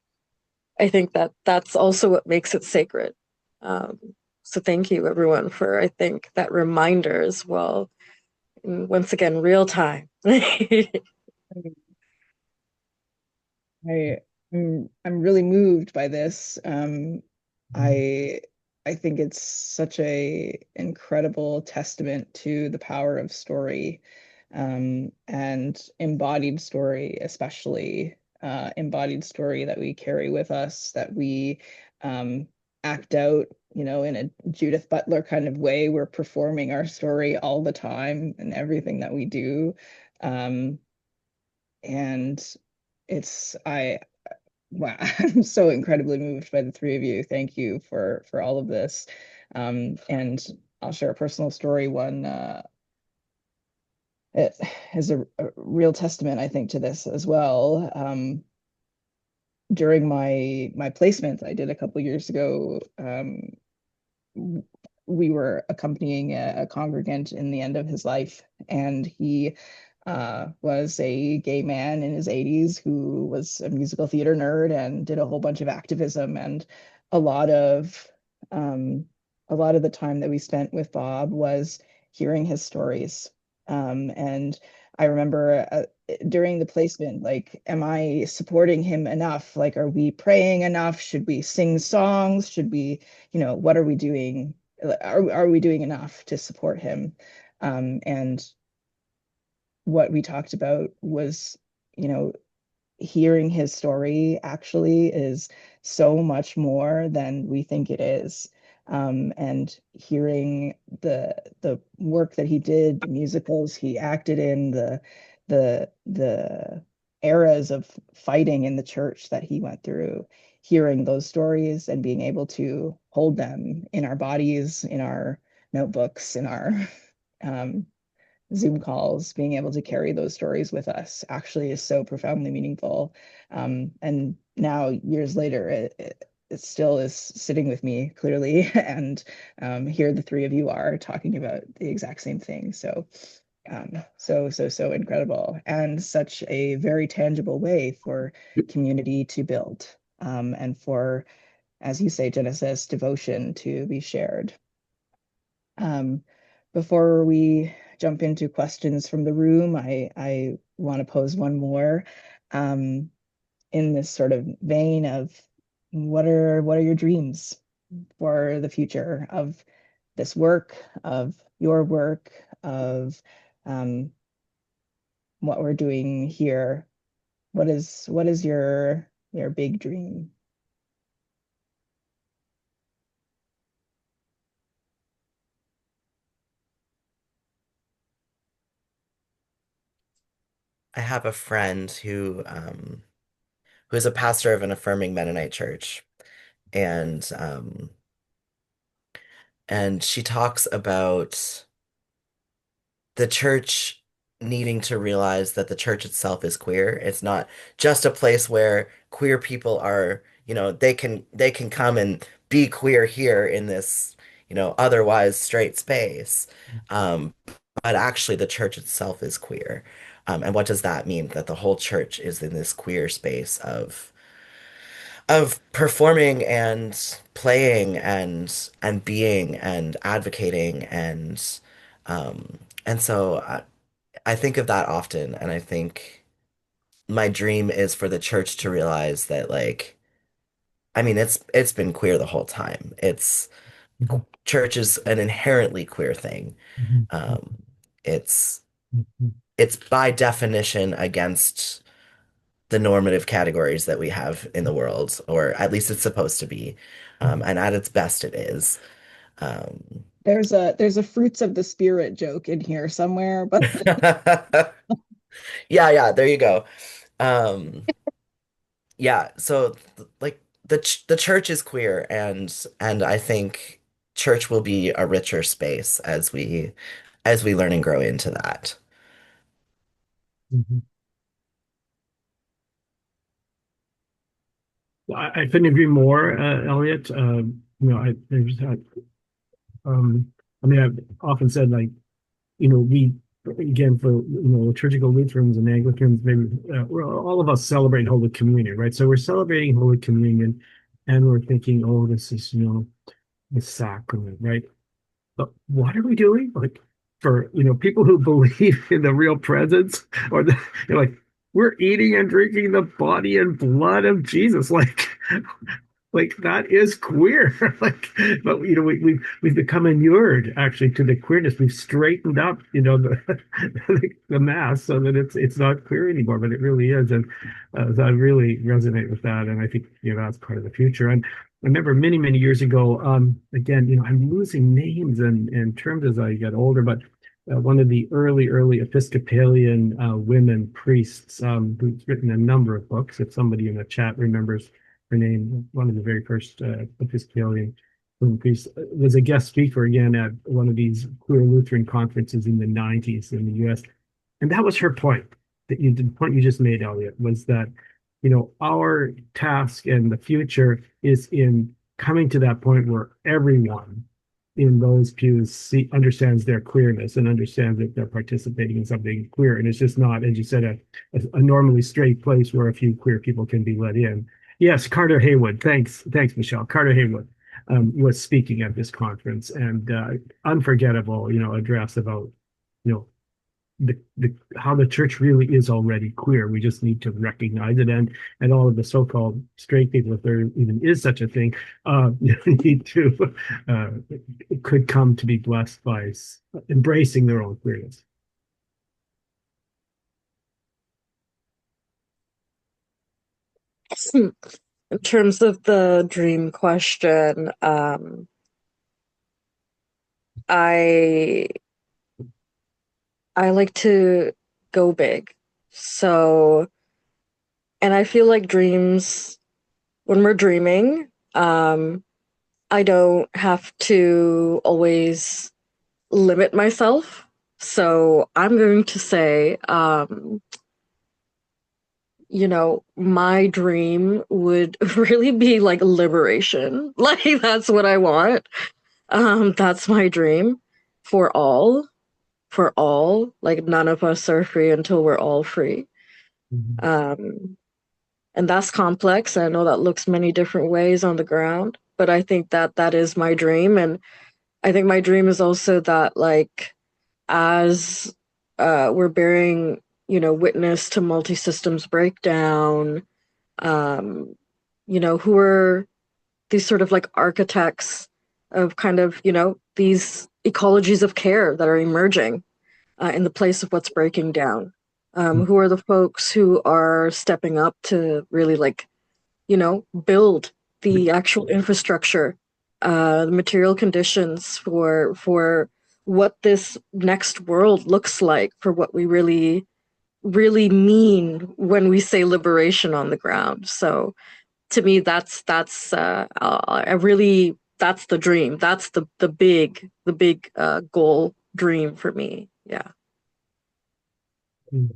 that that's also what makes it sacred. Um, so thank you everyone for, I think, that reminder as well. And once again, real time. I I'm really moved by this. I I think it's such a incredible testament to the power of story, and embodied story, especially embodied story that we carry with us, that we um, act out, in a Judith Butler kind of way. We're performing our story all the time and everything that we do. Um, and I wow, I'm so incredibly moved by the three of you. Thank you for all of this. And I'll share a personal story. One it is a real testament, I think, to this as well. During my placement I did a couple years ago, we were accompanying a congregant in the end of his life, and he was a gay man in his 80s who was a musical theater nerd and did a whole bunch of activism. And a lot of um, a lot of the time that we spent with Bob was hearing his stories. And I remember during the placement, like, am I supporting him enough? Like, are we praying enough? Should we sing songs? Should we, what are we doing? Are we doing enough to support him? And what we talked about was, you know, hearing his story actually is so much more than we think it is. And hearing the work that he did, the musicals he acted in, the eras of fighting in the church that he went through, hearing those stories and being able to hold them in our bodies, in our notebooks, in our um, Zoom calls, being able to carry those stories with us actually is so profoundly meaningful. And now, years later, it still is sitting with me clearly. And here the three of you are talking about the exact same thing. So, so incredible, and such a very tangible way for community to build, and for, as you say, Genesis, devotion to be shared. Um, Before we jump into questions from the room, I want to pose one more, um, in this sort of vein of what are your dreams for the future of this work, of your work, of um, what we're doing here? What is your big dream? I have a friend who is a pastor of an affirming Mennonite church, and she talks about the church needing to realize that the church itself is queer. It's not just a place where queer people are, they can come and be queer here in this, otherwise straight space. Um, but actually, the church itself is queer. And what does that mean? That the whole church is in this queer space of performing and playing and being and advocating and so I think of that often, and I think my dream is for the church to realize that, like, I mean, it's been queer the whole time. It's Mhm, church is an inherently queer thing. mhm, Um, it's mhm, it's by definition against the normative categories that we have in the world, or at least it's supposed to be. mhm. And at its best, it is. Um, There's a fruits of the spirit joke in here somewhere, but yeah, yeah, there you go. Um, yeah, so like the church is queer, and I think church will be a richer space as we learn and grow into that. Mhm. I couldn't agree more, Elliot. There's I mean, I've often said, like, we, again, for, liturgical Lutherans and Anglicans, maybe, all of us celebrate Holy Communion, right? So we're celebrating Holy Communion, and we're thinking, oh, this is, the sacrament, right? But what are we doing? Like, for, people who believe in the real presence, or like, we're eating and drinking the body and blood of Jesus. Like that is queer. Like, but we've become inured actually to the queerness. We've straightened up, the mass so that it's not queer anymore, but it really is. And so I really resonate with that, and I think that's part of the future. And I remember many years ago. Again, I'm losing names and terms as I get older, but. One of the early Episcopalian women priests, who's written a number of books. If somebody in the chat remembers her name, one of the very first Episcopalian women priests, was a guest speaker again at one of these queer Lutheran conferences in the 90s in the US. And that was her point. The point you just made, Elliot, was that, our task and the future is in coming to that point where everyone in those pews understands their queerness and understands that they're participating in something queer. And it's just not, as you said, a normally straight place where a few queer people can be let in. Yes, Carter Haywood. Thanks, Michelle. Carter Haywood was speaking at this conference, and unforgettable, address about, you know, the how the church really is already queer. We just need to recognize it, and all of the so-called straight people, if there even is such a thing, need to uh, could come to be blessed by embracing their own queerness. In terms of the dream question, I I like to go big. So, and I feel like dreams, when we're dreaming, I don't have to always limit myself. So I'm going to say, my dream would really be like liberation. Like that's what I want. That's my dream for all, for all. Like none of us are free until we're all free. Mhm. Um, and that's complex. I know that looks many different ways on the ground, but I think that that is my dream. And I think my dream is also that, like, as we're bearing, witness to multi-systems breakdown, um, who are these sort of like architects of kind of, these ecologies of care that are emerging in the place of what's breaking down. Who are the folks who are stepping up to really, like, build the actual infrastructure, the material conditions for what this next world looks like, for what we really mean when we say liberation on the ground. So to me, that's I really, that's the dream. That's the big goal dream for me. Yeah. Mhm.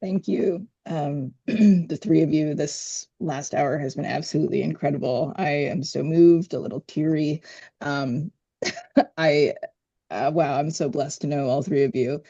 thank you. The three of you this last hour has been absolutely incredible. I am so moved, a little teary. Um, I wow, I'm so blessed to know all three of you.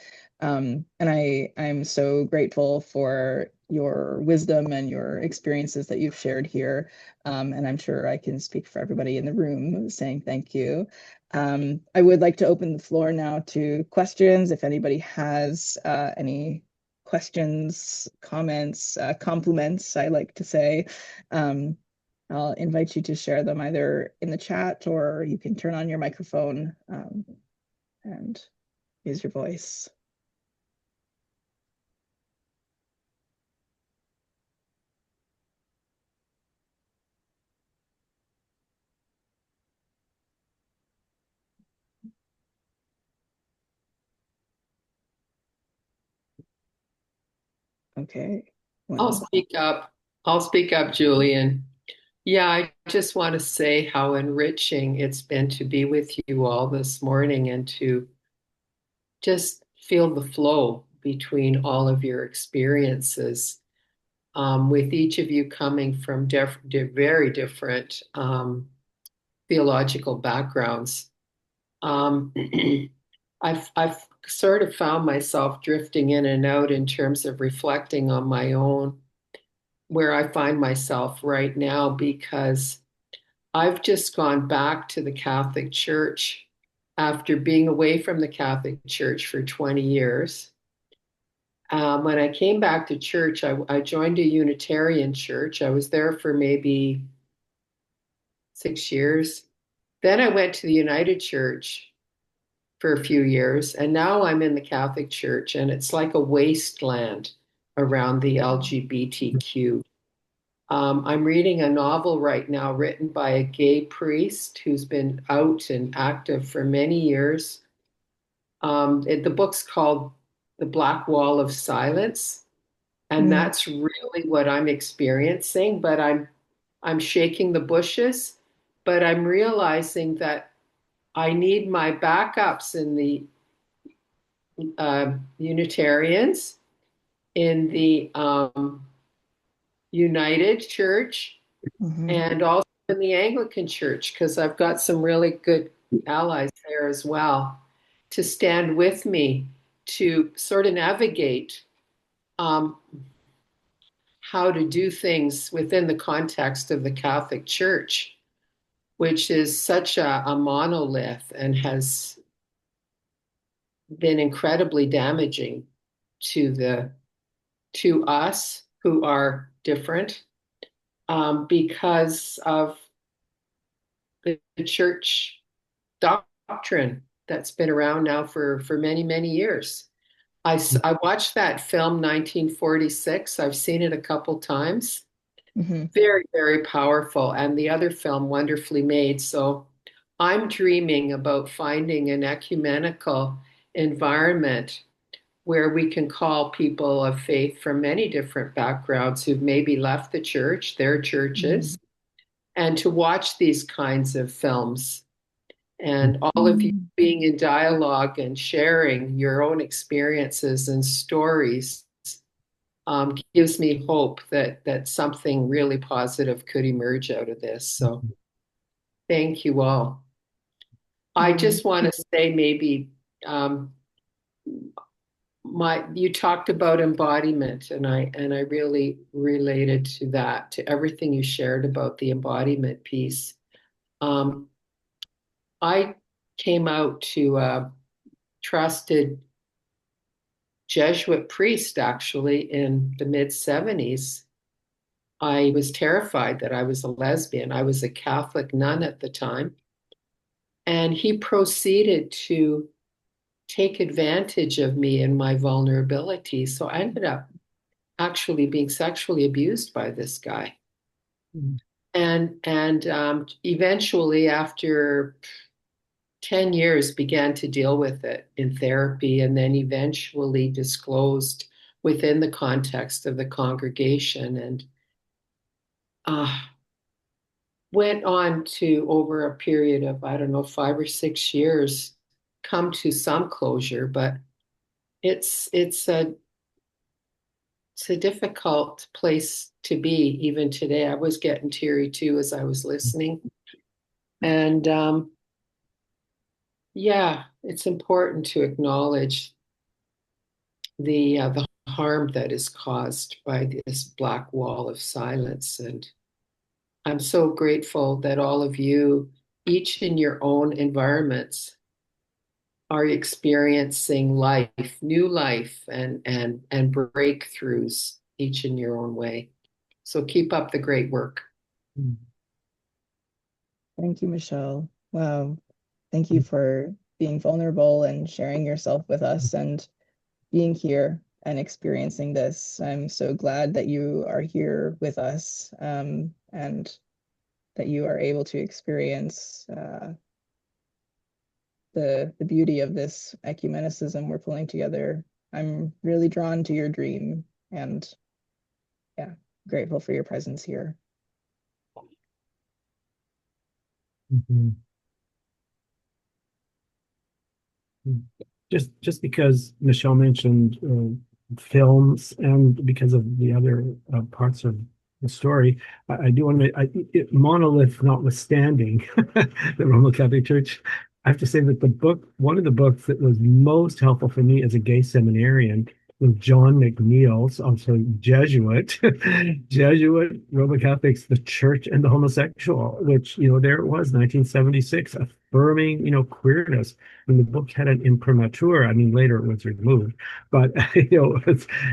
And I'm so grateful for your wisdom and your experiences that you've shared here. And I'm sure I can speak for everybody in the room saying thank you. I would like to open the floor now to questions. If anybody has any questions, comments, compliments, I like to say. I'll invite you to share them either in the chat or you can turn on your microphone and use your voice. Okay. Well, I'll speak up. I'll speak up, Julian. Yeah, I just want to say how enriching it's been to be with you all this morning and to just feel the flow between all of your experiences, with each of you coming from very different theological backgrounds. I've sort of found myself drifting in and out in terms of reflecting on my own, where I find myself right now, because I've just gone back to the Catholic Church after being away from the Catholic Church for 20 years. When I came back to church, I joined a Unitarian church. I was there for maybe 6 years. Then I went to the United Church for a few years, and now I'm in the Catholic Church, and it's like a wasteland around the LGBTQ. I'm reading a novel right now written by a gay priest who's been out and active for many years. The book's called The Black Wall of Silence, and that's really what I'm experiencing. But I'm shaking the bushes, but I'm realizing that I need my backups in the Unitarians, in the United Church, and also in the Anglican Church, because I've got some really good allies there as well to stand with me to sort of navigate how to do things within the context of the Catholic Church, which is such a monolith and has been incredibly damaging to us who are different, because of the church doctrine that's been around now for many, many years. I watched that film 1946. I've seen it a couple times. Very, very powerful. And the other film, wonderfully made. So I'm dreaming about finding an ecumenical environment where we can call people of faith from many different backgrounds who've maybe left the church, their churches, and to watch these kinds of films. And all of you being in dialogue and sharing your own experiences and stories gives me hope that something really positive could emerge out of this. So thank you all. I just want to say maybe you talked about embodiment, and I really related to that, to everything you shared about the embodiment piece. I came out to a trusted Jesuit priest actually in the mid-70s. I was terrified that I was a lesbian. I was a Catholic nun at the time. And he proceeded to take advantage of me and my vulnerability. So I ended up actually being sexually abused by this guy. And eventually, after 10 years, began to deal with it in therapy, and then eventually disclosed within the context of the congregation, and went on to, over a period of, I don't know, 5 or 6 years, come to some closure. But it's it's a difficult place to be even today. I was getting teary too as I was listening. And yeah, it's important to acknowledge the harm that is caused by this black wall of silence. And I'm so grateful that all of you, each in your own environments, are experiencing life, new life, and breakthroughs, each in your own way. So keep up the great work. Thank you, Michelle. Wow. Thank you for being vulnerable and sharing yourself with us and being here and experiencing this. I'm so glad that you are here with us, and that you are able to experience the beauty of this ecumenicism we're pulling together. I'm really drawn to your dream, and yeah, grateful for your presence here. Mhm. Just because Michelle mentioned films and because of the other parts of the story, I do want to monolith notwithstanding, the Roman Catholic Church. I have to say that one of the books that was most helpful for me as a gay seminarian was John McNeill's, also Jesuit, Jesuit Roman Catholics, the Church and the Homosexual, which, there it was, 1976, affirming, queerness. And the book had an imprimatur. I mean, later it was removed, but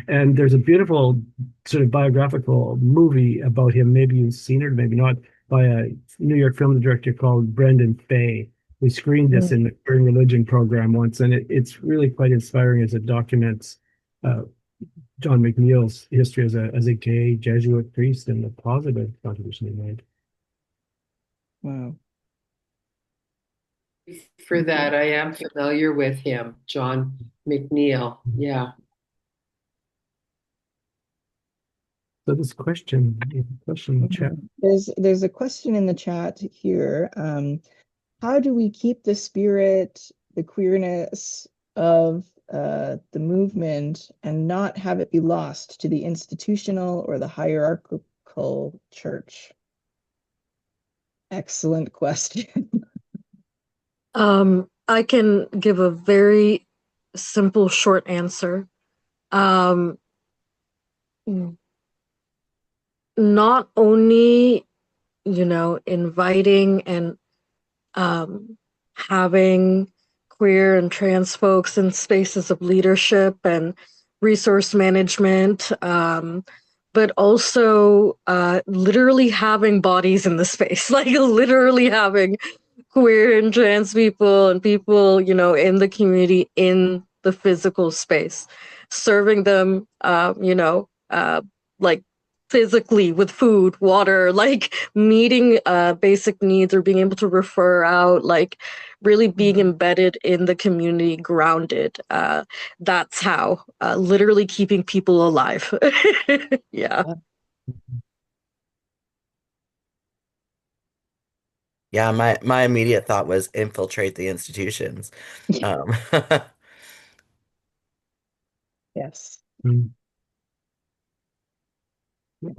and there's a beautiful sort of biographical movie about him. Maybe you've seen it, maybe not, by a New York film director called Brendan Fay. We screened this in the Queer Religion program once, and it's really quite inspiring as it documents John McNeill's history as a gay Jesuit priest and the positive contribution he made. Wow. For that, I am familiar with him, John McNeill. Yeah. So this question in the chat. There's a question in the chat here. How do we keep the spirit, the queerness of the movement and not have it be lost to the institutional or the hierarchical church? Excellent question. I can give a very simple, short answer. Not only, inviting and having queer and trans folks in spaces of leadership and resource management, but also literally having bodies in the space, like literally having queer and trans people and people, in the community, in the physical space, serving them, like physically with food, water, like meeting basic needs or being able to refer out, like really being embedded in the community, grounded. That's how, literally keeping people alive. Yeah. Yeah, my immediate thought was infiltrate the institutions. Um, Yes. I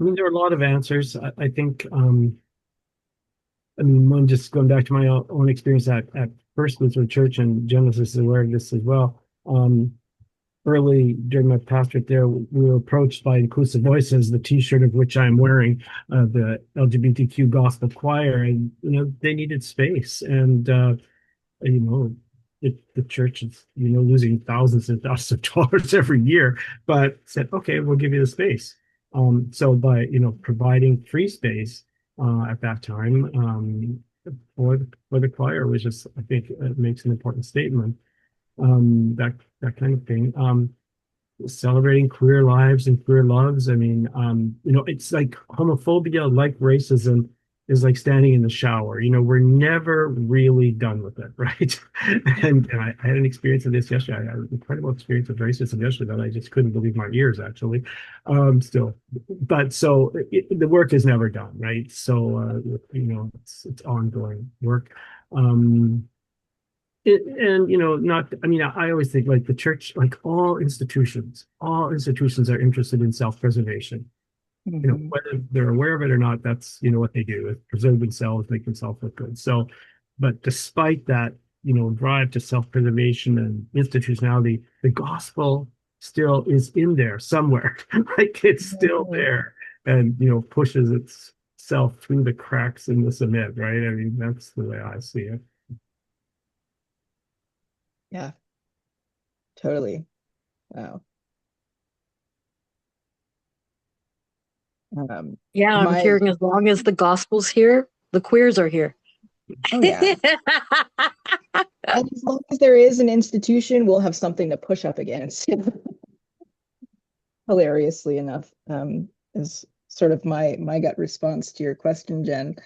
mean, there are a lot of answers. I think, one, just going back to my own experience at First Lutheran Church, and Genesis is aware of this as well. Early during my pastorate there, we were approached by Inclusive Voices, the T-shirt of which I'm wearing, the LGBTQ gospel choir, and they needed space, and the church is losing thousands and thousands of dollars every year, but said, okay, we'll give you the space. So by providing free space at that time for the choir, which is, I think, makes an important statement. That kind of thing. Celebrating queer lives and queer loves. I mean, it's like homophobia, like racism, is like standing in the shower. We're never really done with it, right? And I had an experience of this yesterday. I had an incredible experience of racism yesterday that I just couldn't believe my ears, actually. Still, but so the work is never done, right? So it's ongoing work. And not, I mean, I always think like the church, like all institutions are interested in self-preservation. Mhm. Whether they're aware of it or not, that's what they do, is preserve themselves, make themselves look good. So, but despite that, drive to self-preservation and institutionality, the gospel still is in there somewhere. Like it's still Mhm. there, and pushes itself through the cracks in the cement, right? I mean, that's the way I see it. Yeah, totally. Wow. Um, Yeah, I'm my, hearing as long as the gospel's here, the queers are here. oh yeah. And as long as there is an institution, we'll have something to push up against. Hilariously enough, is sort of my gut response to your question, Jen.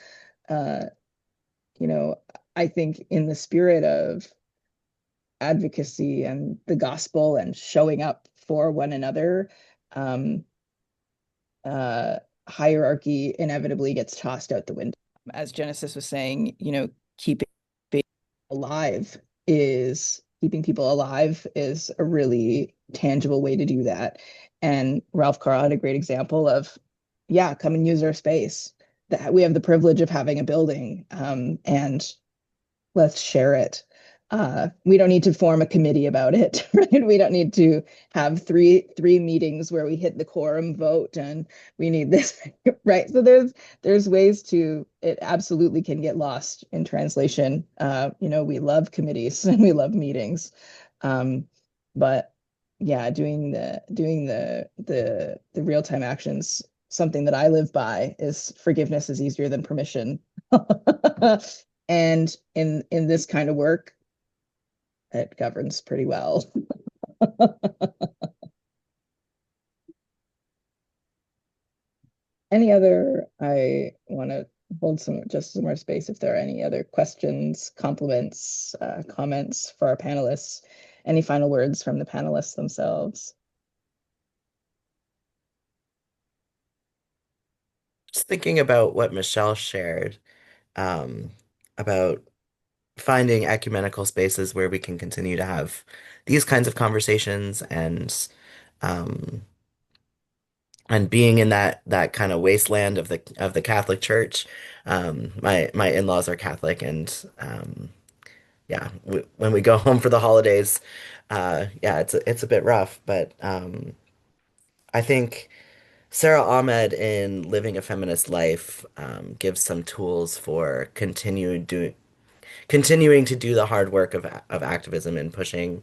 Uh, you know, I think in the spirit of advocacy and the gospel and showing up for one another, um, uh, hierarchy inevitably gets tossed out the window. As Genesis was saying, keeping alive keeping people alive is a really tangible way to do that. And Ralph Carl had a great example of, yeah, come and use our space. That we have the privilege of having a building, and let's share it. We don't need to form a committee about it, right? We don't need to have three meetings where we hit the quorum vote and we need this, right? So there's ways to, it absolutely can get lost in translation. We love committees and we love meetings. But yeah, doing the real-time actions, something that I live by is forgiveness is easier than permission. And in this kind of work, it governs pretty well. I want to hold some more space if there are any other questions, compliments, comments for our panelists. Any final words from the panelists themselves? Just thinking about what Michelle shared, um, about finding ecumenical spaces where we can continue to have these kinds of conversations um, and being in that kind of wasteland of the Catholic Church. My in-laws are Catholic, and yeah, when we go home for the holidays, yeah, it's a bit rough, but I think Sarah Ahmed in Living a Feminist Life gives some tools for continuing to do the hard work of activism and pushing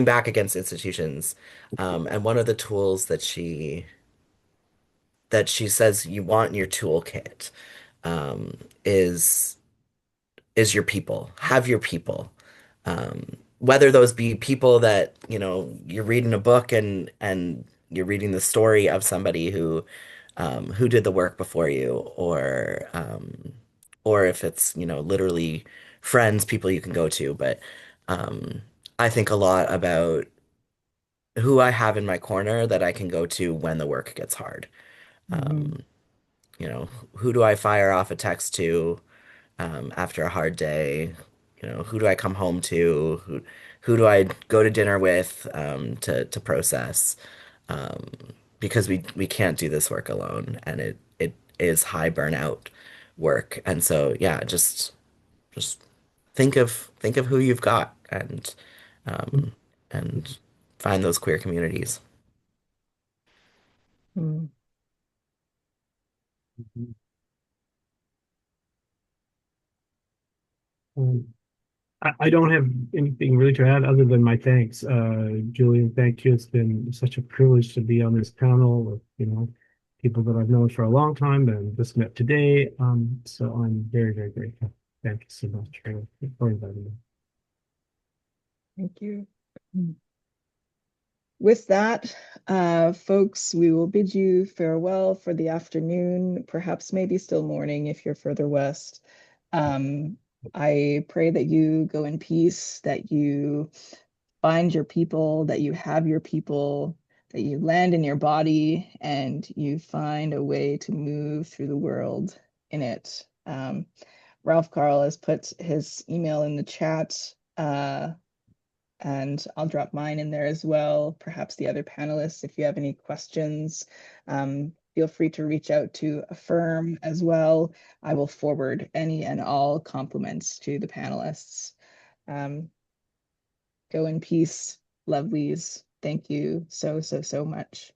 back against institutions. And one of the tools that she says you want in your toolkit um, is is your people. Have your people. Whether those be people that, you're reading a book and you're reading the story of somebody who did the work before you, or if it's, literally friends, people you can go to. But um, I think a lot about who I have in my corner that I can go to when the work gets hard. Mhm. Um, who do I fire off a text to after a hard day? Who do I come home to? Who do I go to dinner with to process? Um, because we can't do this work alone, and it is high burnout work. And so yeah, just think of who you've got and find those queer communities. Mm. Um, I don't have anything really to add other than my thanks. Julian, thank you. It's been such a privilege to be on this panel with, people that I've known for a long time and just met today. So I'm very, very grateful. Thank you so much for inviting me. Thank you. With that, folks, we will bid you farewell for the afternoon, perhaps maybe still morning if you're further west. Um, I pray that you go in peace, that you find your people, that you have your people, that you land in your body and you find a way to move through the world in it. Ralph Carl has put his email in the chat. And I'll drop mine in there as well. Perhaps the other panelists, if you have any questions, feel free to reach out to Affirm as well. I will forward any and all compliments to the panelists. Go in peace, lovelies. Thank you so much.